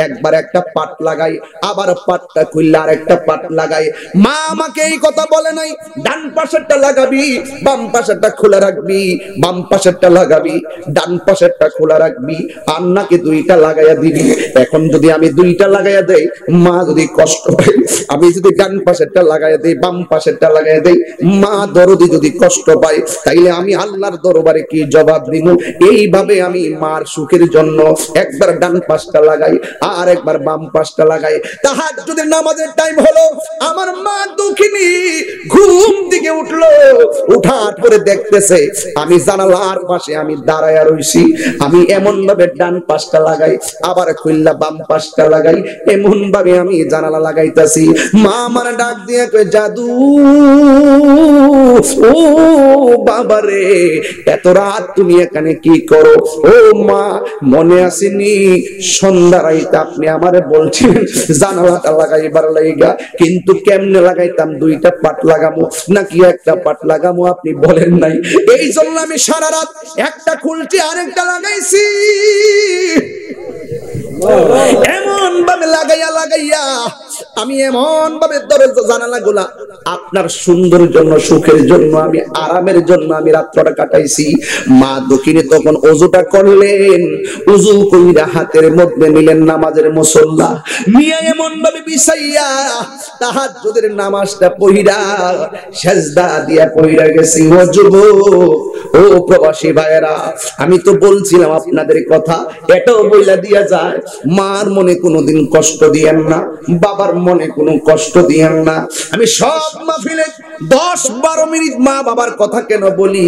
একবার একটা পাট লাগাই, আবার পাটটা খুললে আর একটা পাট লাগাই। মা আমাকে এই কথা বলে নাই ডান পাশেরটা লাগাবি, বাম পাশেরটা খোলা রাখবি, বাম পাশেরটা লাগাবি, ডান পাশেরটা খোলা রাখবি, আর নাকি দুইটা লাগাইয়া দিবি। এখন যদি আমি দুইটা লাগাইয়া দেই, মা যদি কষ্ট পায়, আমি যদি ডান পাশেরটা লাগাইয়া দেই, বাম পাশেরটা লাগাইয়া দেই, মা দরদি যদি কষ্ট পায়, তাইলে আমি আল্লাহর দরবারে কি জবাব দিব? এইভাবে আমি মার সুখের জন্য একবার ডান পাশটা লাগাই আর একবার বাম পাশটা লাগাই। তাহাজ্জুদের নামাজের টাইম হলো, আমার মা দুঃখিনী ঘুম থেকে উঠলো, উঠার পরে দেখতেছে আমি জানালার পাশে আমি দাঁড়ায়া রইছি। আমি এমন ভাবে ডান পাশটা লাগাই, আবার খুললা বাম পাশটা লাগাই, এমন ভাবে আমি জানালা লাগাইতাছি। মা আমার ডাক দিয়ে কয়, জাদু ও বাবা রে, এত রাত তুমি এখানে কি করো? ও মা মনে আসেনি সন্ধ্যার আইতে আপনি আমারে বলছিলেন জানালাটা লাগাইবার লাইগা, কিন্তু কেমনে লাগাইতাম? দুইটা পাট লাগামো নাকি একটা পাট লাগামো আপনি বলেন নাই। এই জন্য আমি সারা রাত একটা খুলছি আরেকটা লাগাইছি। এমন ভাবে লাগাইয়া আমি এমন ভাবে দরজা জানালাগুলা আপনার সুন্দরের জন্য, সুখের জন্য, আমি আরামের জন্য আমি রাত্রটা কাটাইছি। মা দক্ষিণে তখন ওযুটা করলেন, ওযু কইরা হাতের মধ্যে নিলেন নামাজের মুসল্লা নিয়ে এমন ভাবে বিছাইয়া তাহাজ্জুদের নামাজটা পড়িরা সিজদা দিয়া পড়িরা গেছি। ও যুবক, ও প্রবাসী ভাইরা, আমি তো বলছিলাম আপনাদের কথা, এটাও বইলা দিয়া যায়, মার মনে কোনোদিন কষ্ট দিয়েন না, বাবার মনে কোনো কষ্ট দিয়েন না। আমি সব মাহফিলে 10-12 মিনিট মা বাবার কথা কেন বলি,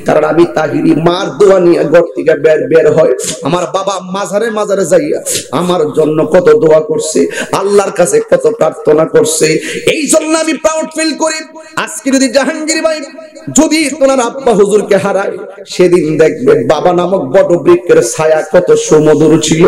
কারণ আমি তাহিরি মার দোয়া নিয়ে ঘর থেকে বের হয়। আমার বাবা মাজারে মাজারে যাইয়া আমার জন্য কত দোয়া করছে, আল্লাহর কাছে কত প্রার্থনা করছে। এই জন্য আমি প্রাউড ফিল করি। আজকে যদি জাহাঙ্গীর ভাই যদি তোমার আব্বা হুজুরকে হারায়, সেদিন দেখবে বাবা নামক বটবৃক্ষের ছায়া কত সুমধুর ছিল,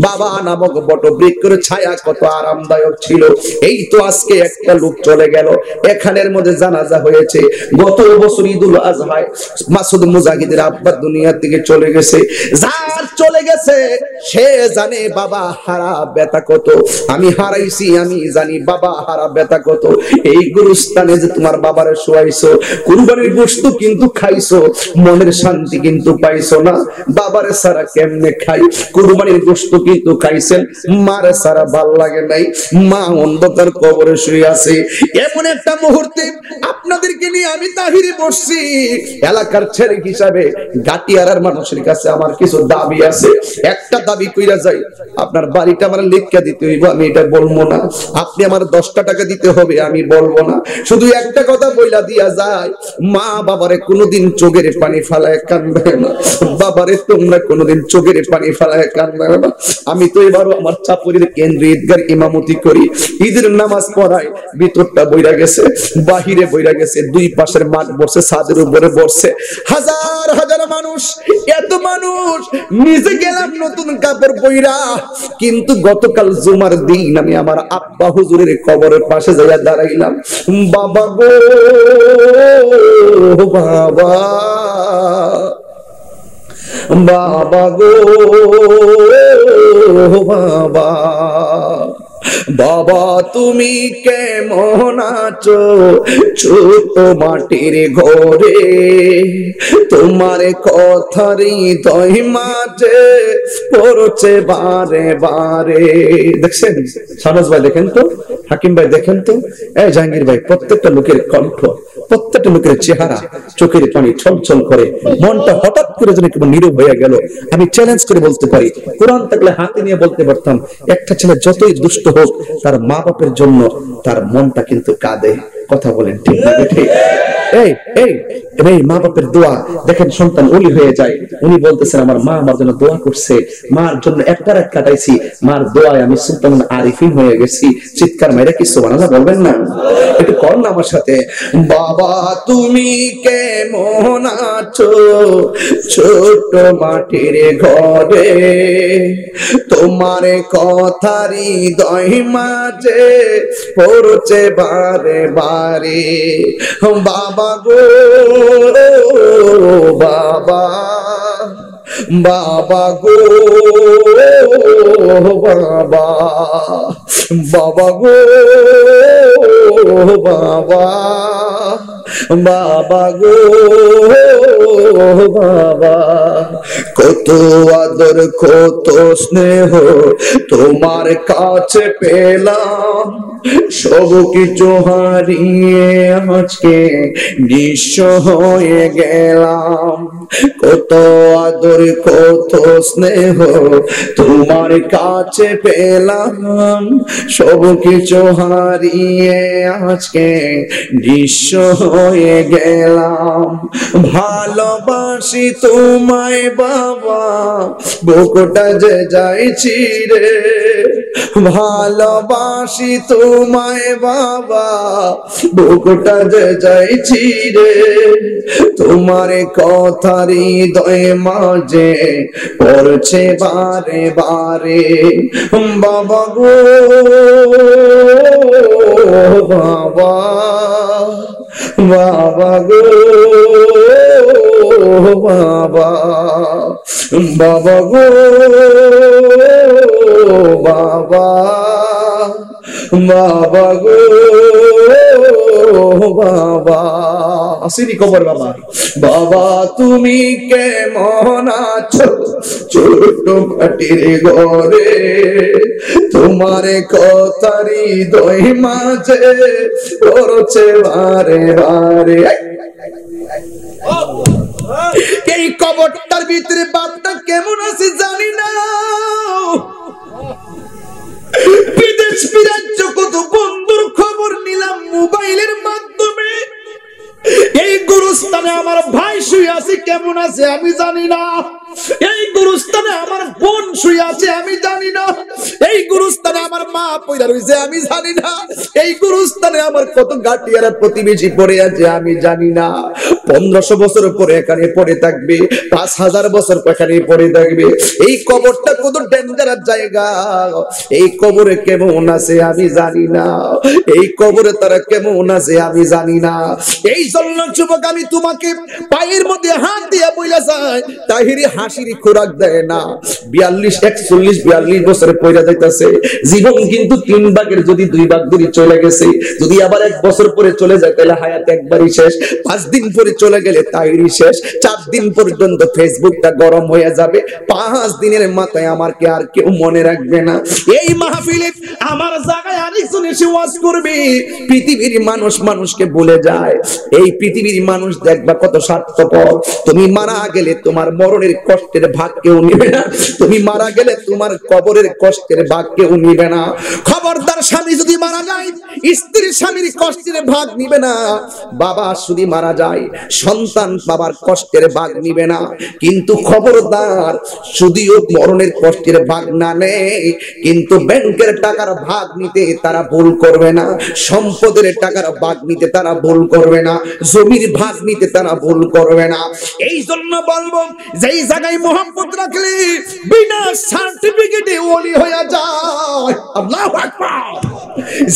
বাবা নামক বটবৃক্ষের ছায়া কত আরামদায়ক ছিল। এই তো আজকে একটা লোক চলে গেল, এখানের মধ্যে জানাজা হয়েছে। গত বছর ঈদুল আজহায় মাসুদ মুজাহিদের আব্বা দুনিয়া থেকে চলে গেছে। যার চলে গেছে সে জানে বাবা হারা ব্যথা কত। আমি হারাইছি, আমি জানি বাবা হারা ব্যথা কত। এই গুরুস্থানে যে তোমার বাবারে শোয়াইছো, কুরবানির গোশত কিন্তু খাইছো, মনের শান্তি কিন্তু পাইছো না। বাবারে সারা কেমনে খাই, কুরবানির গোশত কিন্তু খাইছেন, মারে সারা ভাল লাগে নাই। মা অন্ধকার কবরে শুয়ে আছে। এমন একটা মুহূর্তে আপনাদেরকে নিয়ে আমি তাহিরি বসছি। এলাকার ছেলে হিসাবে গাটিয়ারার মানুষের কাছে আমার কিছু দাবি আছে। একটা দাবি কইরা যাই, আপনার বাড়িটা আমার লিখে দিতে হইব, আমি এটা বলবো না। আপনি আমার 10টা টাকা দিতে হবে, আমি বলবো না। শুধু একটা কথা বইলা দিয়া যায়, মা বাবারে কোনোদিন চোখের পানি ফালায় কাঁদবে না। বাবারে তোমরা কোনোদিন চোখের পানি ফালায় কাঁদবে না। আমি তো এবারও আমার চাপুরীর কেন্দ্রীয় ঈদগার ইমামতি করি, ঈদের নামাজ পড়াই, ভিতরটা বইরা গেছে, বাহিরে বইরা গেছে, দুই পাশের মাঠ বসে, ছাদের উপরে বসে হাজার হাজার মানুষ। এত মানুষ, নিজে গেলাম নতুন কাপড় বইরা, কিন্তু গতকাল জুমার দিন আমি আমার আব্বা হুজুরের কবরের পাশে যাইয়া দাঁড়াইলাম। বাবা গো বাবা, বাবা গো বাবা, বাবা তুমি কেমন আছো ছোট মাটির ঘরে, তোমার কথারই হৃদয় মাঝে পড়ছে বারে বারে। দেখছেন শাহনাজ ভাই, দেখেন তো, হাকিম ভাই দেখেন তো, এই জাহাঙ্গীর ভাই, প্রত্যেকটা লোকের কণ্ঠ, প্রত্যেকটা লোকের চেহারা, চোখের পানি ছলছল করে, মনটা হঠাৎ করে যেন কেমন নীরব হয়ে গেল। আমি চ্যালেঞ্জ করে বলতে পারি, কোরআন থাকলে হাতে নিয়ে বলতে পারতাম, একটা ছেলে যতই দুষ্ট হোক, তার মা বাপের জন্য তার মনটা কিন্তু কাঁদে। কথা বলেন ঠিক না? ঠিক। এই এই এই মা বাপের দোয়া দেখেন, সন্তান ওলি হয়ে যায়। উনি বলতেছেন আমার মা আমার জন্য দোয়া করছে, মার জন্য একটা রাত কাটাইছি, মার দোয়ায় আমি সুলতান আরিফিন হয়ে গেছি। চিৎকার মাইরা কি সুবহানাল্লাহ বলবেন না? একটু কর না আমার সাথে, বাবা তুমি কেমন আছো ছোট মাটির ঘরে, তোমার কথারই হৃদয় মাঝে পড়ছে বারে বারে। বাবা গো বাবা, বাবা গো বাবা, বাবা গো বাবা, বাবা গো বাবা, কত আদর কত স্নেহ তোমার কাছে পেলাম, সব কিছু হারিয়ে আজকে নিঃস্ব হয়ে গেলাম। কত আদর কত স্নেহ তোমার কাছে পেলাম, সব কিছু হারিয়ে আজকে নিঃস্ব হয়ে গেলাম। ভালোবাসি তোমায় বাবা, বুকটা যে যাইছি রে, ভালোবাসি তোমায় বাবা, বুকটা যে যাইছি রে, তোমার কথার হৃদয় মাঝে পড়ছে বারে বারে। বাবা গো বাবা, বাবা গো বাবা, বাবা গো বাবা, বাবা গো বাবা, আসেনি কবর বাবা। বাবা তুমি কেমন আছো ছোট মাটির ঘরে, তোমার কথারি হৃদয় মাঝে করছে বারে বারে। এই কবরটার ভিতরে বাপটা কেমন আছে জানি না, বিদেশ বিরাজ্য কত বন্ধুর খবর নিলাম মোবাইলের মাধ্যমে। এই গুরুস্থানে আমার ভাই শুয়ে আছে, কেমন আছে আমি জানি না। এই গুরুস্থানে আমার বোন শুয়ে আছে, আমি জানি না। এই গুরুস্থানে আমার মা পয়দা রয়েছে, আমি জানি না। এই গুরুস্থানে আমার কত গাটিয়ারা প্রতিবেশী পড়ে আছে, আমি জানি না। 1500 বছর পরে এখানে পড়ে থাকবে, 5000 বছর এখানে পড়ে থাকবে। এই কবরটা কত ডেঞ্জারাস জায়গা। এই কবরে কেমন আছে আমি জানি না। এই কবরে তারা কেমন আছে আমি জানি না। এই জন্য যুবক আমি তোমাকে পায়ের মধ্যে হাত দিয়ে বইলা যায়, তাহিরি হাসির খোরাক দেয় না। 42 41 42 বছরে পয়রা যাইতাছে। জীবন কিন্তু 3 ভাগের যদি 2 ভাগ ধরে চলে গেছে, যদি আবার 1 বছর পরে চলে যায় তাহলে হায়াত একবারই শেষ। 5 দিন পরে চলে গেলে তাহিরি শেষ। 4 দিন পর্যন্ত ফেসবুকটা গরম হয়ে যাবে। 5 দিনের মাথায় আমার কে আর কেউ মনে রাখবে না। এই মাহফিলে আমার জায়গায় আরেকজন এসে ওয়াজ করবে। পৃথিবীর মানুষ মানুষকে ভুলে যায়। এই পৃথিবীর মানুষ দেখবা কত স্বার্থপর। তুমি মারা গেলে তোমার মরণের কষ্টের ভাগ কেউ নিবে না। তুমি মারা গেলে তোমার কবরের কষ্টের ভাগ কেউ নিবে না। খবরদার, স্বামী যদি মারা যায় স্ত্রী স্বামীর কষ্টের ভাগ নিবে না। বাবা যদি মারা যায় সন্তান বাবার কষ্টের ভাগ নিবে না। কিন্তু খবরদার, যদিও মরণের কষ্টের ভাগ না নেয়, কিন্তু ব্যাংকের টাকার ভাগ নিতে তারা ভুল করবে না। সম্পদের টাকার ভাগ নিতে তারা ভুল করবে না। জমির ভাগ নিতে তারা ভুল করবে না। এই জন্য বলবো, যেই জায়গায় মোহাম্মদ রাখলে বিনা সার্টিফিকেটে ওলি হয়ে যায়। আল্লাহু আকবার।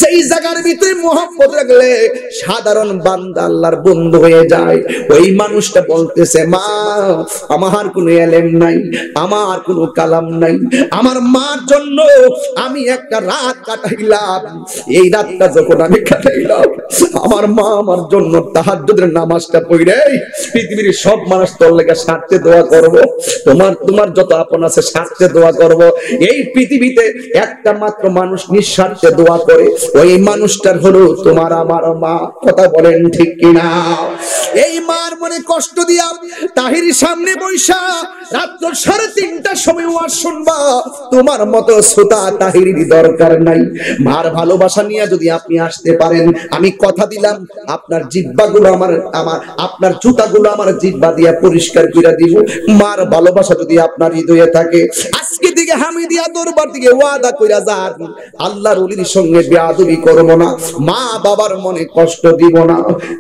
যেই জায়গার ভিতরে মোহাম্মদ রাখলে সাধারণ বান্দা আল্লাহর বন্ধু হয়ে যায়। ওই মানুষটা বলতেছে, মা আমার কোনো এলেম নাই, আমার কোনো কালাম নাই, আমার মার জন্য আমি একটা রাত কাটাইলাম। এই রাতটা যখন আমি কাটাইলাম, আমার মা আমার জন্য তাহাজ্জুদের নামাজটা পড়ে, পৃথিবীর সব মানুষ তোর লেগে স্বার্থে দোয়া করব, তোমার যত আপন আছে স্বার্থে দোয়া করব। এই পৃথিবীতে একটা মাত্র মানুষ নিঃস্বার্থে দোয়া করে, ওই মানুষটার হলো তোমার আমার মা। কথা বলেন ঠিক কিনা? এই মার মনে কষ্ট দিয়া তাহির সামনে বৈশা রাত 3:30টার সময় ওয়াজ শুনবা। তোমার মতো শ্রোতা তাহিরের দরকার নাই। মার ভালোবাসা নিয়ে যদি আপনি আসতে পারেন, আমি কথা দিলাম আপনার জিহ্বাগুলো আপনার জুতাগুলো আমার জিহ্বা দিয়া পরিষ্কার করে দিব। মার ভালোবাসা যদি আপনার হৃদয়ে থাকে, আজকে থেকে হামিদিয়া দরবার থেকে ওয়াদা কইরা যান, আল্লাহর ওলির সঙ্গে বেয়াদবি করব না, মা বাবার মনে কষ্ট দিব না।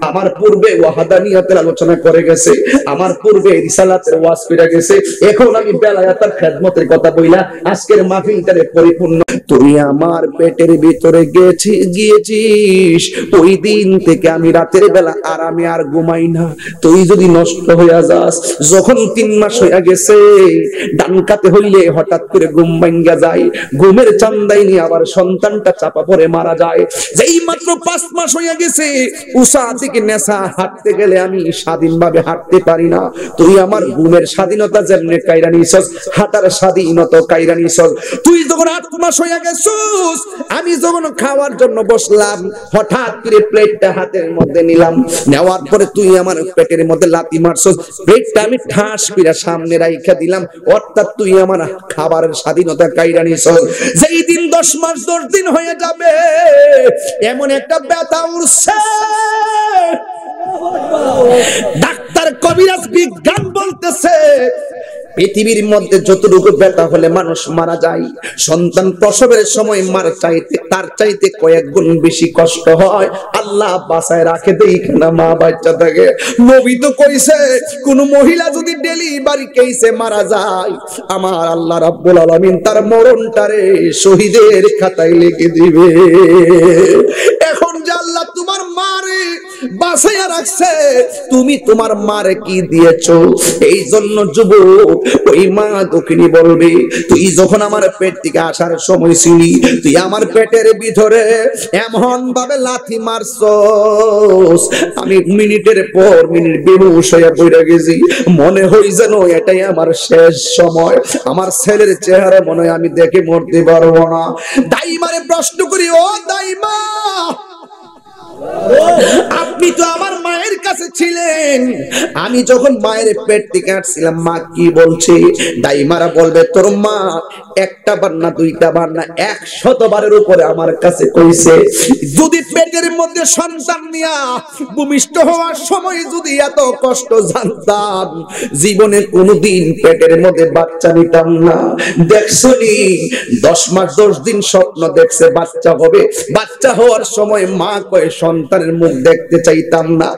আমার পূর্বে ওয়াহাদানিয়াতের আলোচনা করে গেছে, আমার পূর্বে রিসালাতের ওয়াজ করে গেছে। এখন আমি বেলায়াতের খেদমতের কথা বইলা আজকের মাহফিলটারে পরিপূর্ণ। তুই আমার পেটের ভিতরে গিয়েছিস, ওই দিন থেকে আমি রাতের বেলা আরামে আর ঘুমাই না। তুই যদি নষ্ট হইয়া যাস, যখন 3 মাস হইয়া গেছে, ডান কাতে হইলে হঠাৎ করে ঘুম ভাঙ্গা যায়, ঘুমের চান্দাই নিয়ে আবার সন্তানটা চাপা পড়ে মারা যায়। যেই মাত্র 5 মাস হইয়া গেছে, উষা থেকে নেশা, হাঁটতে গেলে আমি স্বাধীনভাবে হাঁটতে পারি না। তুই আমার ঘুমের স্বাধীনতা যেমনে কাইরা নিছস, হাঁটার স্বাধীনতা কাইরা নিছস। তুই যখন 8 মাস হইয়া গেছিস, আমি যখন খাওয়ার জন্য বসলাম, হঠাৎ করে প্লেটটা হাতের মধ্যে নিলাম, নেওয়ার পরে তুই আমার পেটের মধ্যে লাথি মারছস, প্লেটটা আমি ঠাস করে সামনে রাইখা দিলাম। অর্থাৎ তুই আমার খাবারের স্বাধীনতা কাইরা নিছস। যেই দিন 10 মাস 10 দিন হয়ে যাবে, এমন একটা ব্যথা উঠছে, ডাক্তার কবিরাজ বিজ্ঞান বলতেছে পৃথিবীর মধ্যে যতটুকু ব্যথা হলে মানুষ মারা যায়, সন্তান প্রসবের সময় তার চাইতে কয়েক গুণ বেশি কষ্ট হয়। আল্লাহ বাঁচায় রাখে দেইখানা মা বাচ্চা থাকে। নবী তো কইছে, কোন মহিলা যদি ডেলিভারি কেসে মারা যায়, আমার আল্লাহ রাব্বুল আলামিন তার মরণটারে শহীদের খাতায় লিখে দিবে। এখন যে আল্লাহ তোমার মারে বাঁচাইয়া রাখছে, তুমি তোমার মারে কি দিয়েছো? এই জন্য যুবক ওই মা দুঃখিনী বলবে, তুই যখন আমার পেট থেকে আসার সময় ছিলি, তুই আমার পেটের ভিতরে এমন ভাবে লাথি মারছস, আমি মিনিটের পর মিনিট বেহুশ হয়ে পড়ে গেছি। মনে হয় যেন এটাই আমার শেষ সময়, আমার ছেলের চেহারা মনে হয় আমি দেখে মরতে পারবো না। দাইমারে প্রশ্ন করি, ও দাইমা, আপনি তো আমার মায়ের কাছে ছিলেন, আমি যখন মায়ের পেট থেকে আসছিলাম মা কি বলছে? দাইমারা বলবে, তোর মা একটা বার না দুইটা বার না 100 বারের উপরে আমার কাছে কইছে, যদি পেটের মধ্যে সন্তান নিয়া ভূমিষ্ঠ হওয়ার সময় যদি এত কষ্ট জানতাম, জীবনে কোনোদিন পেটের মধ্যে বাচ্চা নিতাম না। দেখছনি 10 মাস 10 দিন স্বপ্ন দেখছে বাচ্চা হবে, বাচ্চা হওয়ার সময় মা কয় সন্তানের মুখ দেখতে চাইতাম না,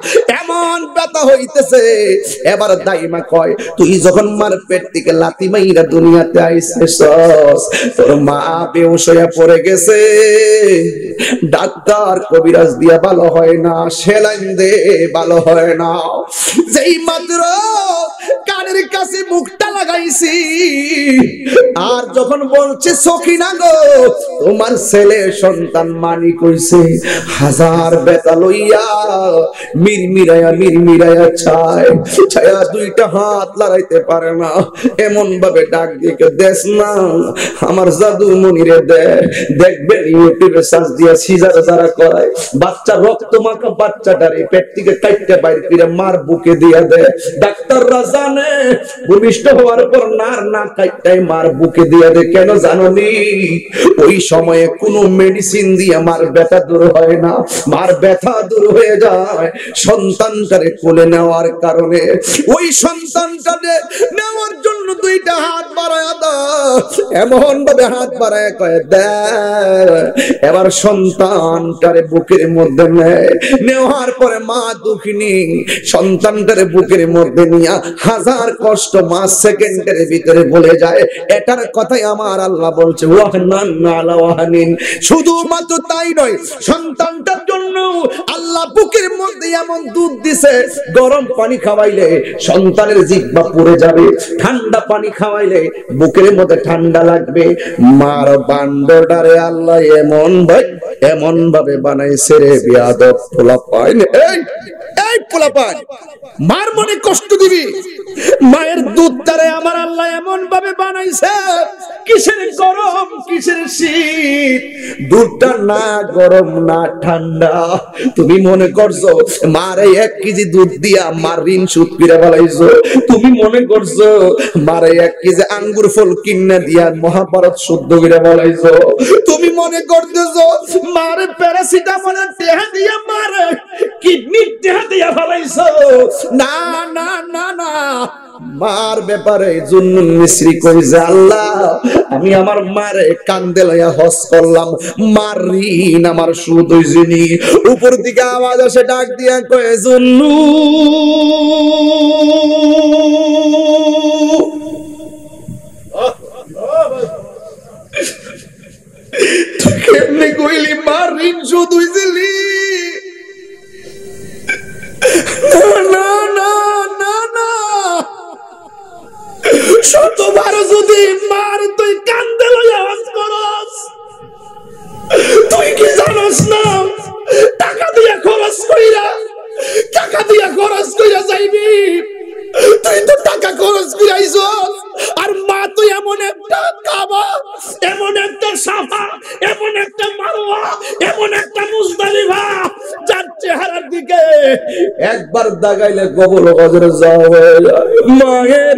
এমন ব্যথা হইতেছে। এবার দাইমা কয়, তুই যখন মার পেট থেকে লাথি মাইরা দুনিয়াতে আইছিস, তোর মা বেহুশ হয়ে পড়ে গেছে, ডাক্তার কবিরাজ দিয়া ভালো হয় না, সেলাইন দে ভালো হয় না। যেই মাত্র কানের কাছে মুখটা লাগাইছি, আর যখন বলছে সখিনা গো তোমার ছেলে সন্তান মানি কইছে, হাজার ব্যথা লইয়া মিরমিরায়া ছায় ছায়া দুইটা হাত লড়াইতে পারে না, এমন ভাবে ডাক দিয়ে দেশ না আমার জাদু মনিরে দে। দেখবেন ইউটিউবে সার্চ দিয়া সিজার যারা করায়, বাচ্চা রক্ত মাখা বাচ্চাটারে পেট থেকে কাটতে বাইরে করে মার বুকে দিয়া দেয়। ডাক্তাররা জানে ভূমিষ্ঠ হওয়ার পর নার না কাটটাই মার বুকে দিয়া দেয়। কেন জানোনি? ওই সময়ে কোনো মেডিসিন দিয়ে মার ব্যথা দূর হয় না, মার ব্যথা দূর হয়ে যায় সন্তানটারে কোলে নেওয়ার কারণে। ওই সন্তানটারে নেওয়ার জন্য দুইটা হাত বাড়ায় দাও, এমন ভাবে হাত বাড়ায় কয়ে দেয়। এবার সন্তানটারে বুকের মধ্যে নেয়, নেওয়ার পরে মা দুঃখিনী সন্তানটারে বুকের মধ্যে নিয়ে হাজার কষ্ট 5 সেকেন্ডের ভিতরে বলে যায়। এটার কথাই আমার আল্লাহ বলছে ওয়াহনান আলা ওয়াহানিন। শুধুমাত্র তাই নয়, সন্তানটার জন্য আল্লাহ বুকের মধ্যে এমন দুধ দিছে, গরম পানি খাওয়াইলে সন্তানের জিহ্বা পুড়ে যাবে, ঠান্ডা পানি খাওয়াইলে বুকের মধ্যে ঠান্ডা লাগবে। মার বান্ডটারে আল্লাহ এমন ভাবে বানাইছে রে বিয়াদব পোলাপান, এই পোলাপান মার মনে কষ্ট দিবি। মায়ের দুধটারে আমার আল্লাহ এমন ভাবে বানাইছে, কিসের গরম কিসের শীত, দুধটা না গরম না ঠান্ডা। তুমি মনে করছো মারে 1 কেজি দুধ দিয়া মার ঋণ শোধ করে ফেলাইছো? তুমি মনে করছো মারে 1 কেজি আঙ্গুর ফল কিনে দিয়া মহাভারত শুদ্ধ করে ফেলাইছো? তুমি মনে করতেছো মারে প্যারাসিটামলের টেহা দিয়া মারে কিডনি টেহা দিয়া ফেলাইছো? না না না না, মার ব্যাপারে জুন্নুন মিস্রি কইছে আল্লাহ আমি আমার মারে কান্দে লইয়া হজ করলাম, মার ঋণ আমার সুদ হইছিনি। উপর দিকে আওয়াজ আসে, ডাক দিয়া কয়ে জুন্নু তুই কেমনে কইলি মার ঋণ সুদ হইছিলি? না না না না, শতবার যদি মার তুই কান্দে লইয়া হজ করস, তুই কি জানোস না টাকা দিয়া খরচ কইরা যাইবি? তুই তো টাকা খরচ করে আইছস, আর মা তুই এমন একটা কাবা, এমন একটা সাফা, এমন একটা মারওয়া, এমন একটা মুজদালিফা, যার চেহারার দিকে একবার দাগাইলে কবর গজরে যাওয়া হয়ে যায়। মায়ের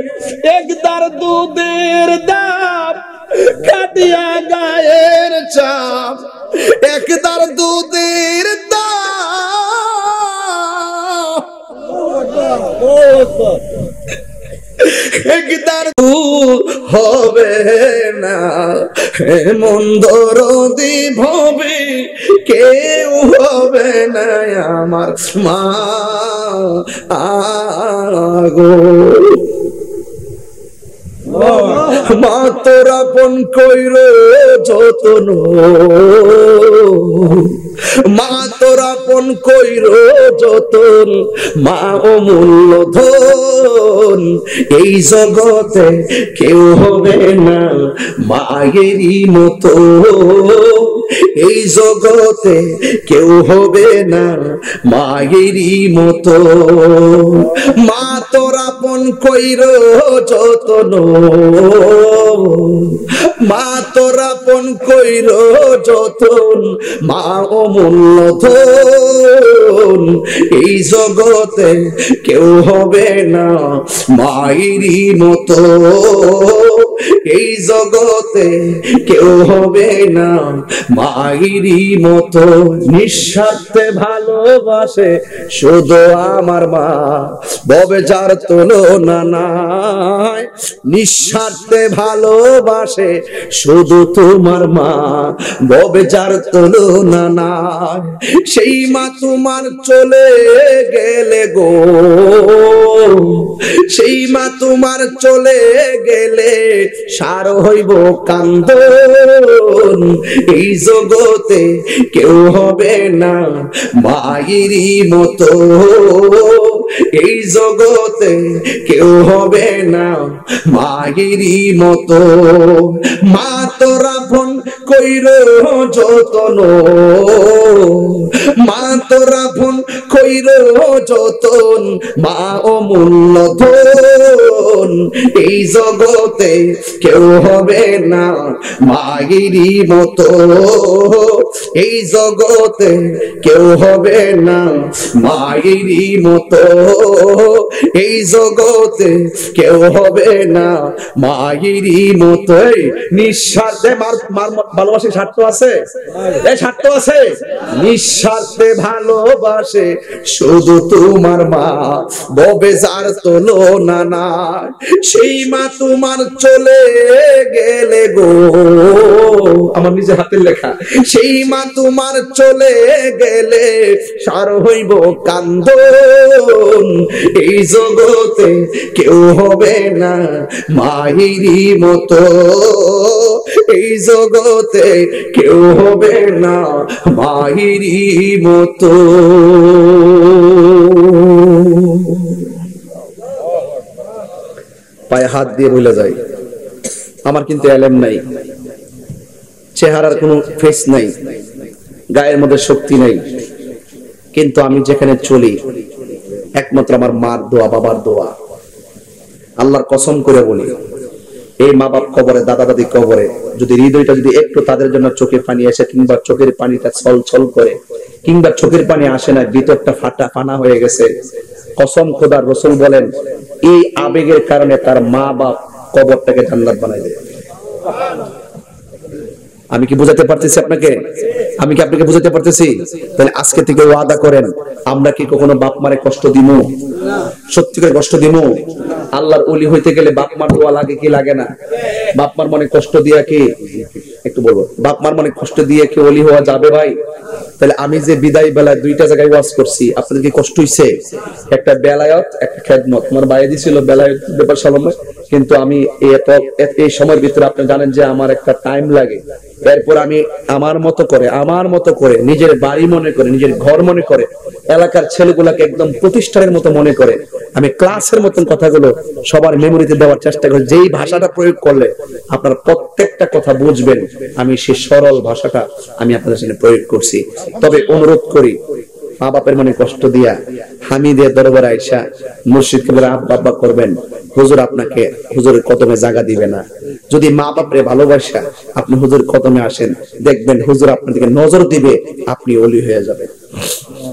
একদার দুধের দাম কাটিয়া গায়ের চাপ, একদার দুধের একদার হবে না এমন দরদি ভবে কেউ হবে না আমার মা আগো। মা তোর আপন কইর যতন, মা তোর আপন কইরো যতন, মা অমূল্য ধন, এই জগতে কেউ হবে না মায়েরই মতো, এই জগতে কেউ হবে না মায়েরই মতো। মা তোর আপন কইরো যতন, মা তোর আপন কইরো যতন, মা অমূল্য ধন, এই জগতে কেউ হবে না মায়েরই মতো, এই জগতে কেউ হবে না মায়েরই মতো। নিঃস্বার্থে ভালোবাসে শুধু আমার মা, ববে যার তুলনা নাই। নিঃস্বার্থে ভালোবাসে শুধু তোমার মা, ববে যার তুলনা নাই। সেই মা তোমার চলে গেলে গো, সেই মা তোমার চলে গেলে সার হইব কান্দন, এই জগতে কেউ হবে না মায়েরই মতো, এই জগতে কেউ হবে না মায়েরই মতো। মা তোর আপন কইরো যতন, মা তোর আপন কইরো যতন, মা অমূল্য ধন, এই জগতে কেউ হবে না মায়েরই মতো, এই জগতে কেউ হবে না মায়েরই মতো, এই জগতে কেউ হবে না মায়েরই মতো। নিঃস্বার্থে ভালোবাসে স্বার্থ আছে, এই স্বার্থ আছে। নিঃস্বার্থে ভালোবাসে শুধু তোমার মা, ববে যার তুলনা নাই। সেই মা তোমার চলে গেলে গো, আমার নিজের হাতের লেখা, সেই মা তোমার চলে গেলে সার হইব কান্দন, এই জগতে কেউ হবে না মায়েরই মতো, এই জগতে কেউ হবে না মায়েরই মতো। পায়ে হাত দিয়ে বলে যাই, আমার কিন্তু এলেম নাই, চেহারার কোনো ফেস নাই, গায়ের মধ্যে শক্তি নাই, কিন্তু আমি যেখানে চলি একমাত্র আমার মার দোয়া, বাবার দোয়া। আল্লাহর কসম করে বলি, এই মা বাপ কবরে, দাদা দাদি কবরে, যদি হৃদয়টা যদি একটু তাদের জন্য চোখে পানি আসে, কিংবা চোখের পানিটা ছল ছল করে, কিংবা চোখের পানি আসে না, ভিতরটা ফাটা ফানা হয়ে গেছে, কসম খোদার রাসূল বলেন এই আবেগের কারণে তার মা বাপ কবরটাকে জান্নাত বানাই দেয়। আমি কি বুঝাতে পারতেছি আপনাকে? আমি কি আপনাকে বুঝাতে পারতেছি? তাহলে আজকে থেকে ওয়াদা করেন, আমরা কি কখনো বাপ মারে কষ্ট দিমু? সত্যি করে কষ্ট দিমু? আল্লাহর ওলি হইতে গেলে বাপ মার দোয়া লাগে কি লাগে না? বাপ মার মনে কষ্ট দিয়া কি, একটু বলবো, বাপ মার মনে কষ্ট দিয়ে কি ওলি হওয়া যাবে ভাই? তাহলে আমি যে বিদায় বেলায় দুইটা জায়গায় ওয়াজ করছি, আপনাদের কি কষ্ট হইছে? একটা বেলায়ত, একটা খেদমত। আমার বাইরে দিছিল বেলায়ত ব্যাপার সময়, কিন্তু আমি এই সময়ের ভিতরে আপনি জানেন যে আমার একটা টাইম লাগে। এরপর আমি আমার মতো করে নিজের বাড়ি মনে করে, নিজের ঘর মনে করে, এলাকার ছেলেগুলাকে একদম প্রতিষ্ঠানের মতো মনে করে আমি ক্লাসের মতন কথাগুলো সবার মেমোরিতে দেওয়ার চেষ্টা করি। যেই ভাষাটা প্রয়োগ করলে আপনারা প্রত্যেকটা কথা বুঝবেন, আমি সেই সরল ভাষাটা আমি আপনাদের সামনে প্রয়োগ করছি। তবে অনুরোধ করি, মা বাপের মনে কষ্ট দিয়া হামিদের দরবারে আইসা মুর্শিদ কেবল আব্বা করবেন, হুজুর আপনাকে হুজুরের কদমে জায়গা দিবে না। যদি মা বাপরে ভালোবাসা আপনি হুজুর কদমে আসেন, দেখবেন হুজুর আপনাদেরকে নজর দিবে, আপনি ওলি হয়ে যাবেন।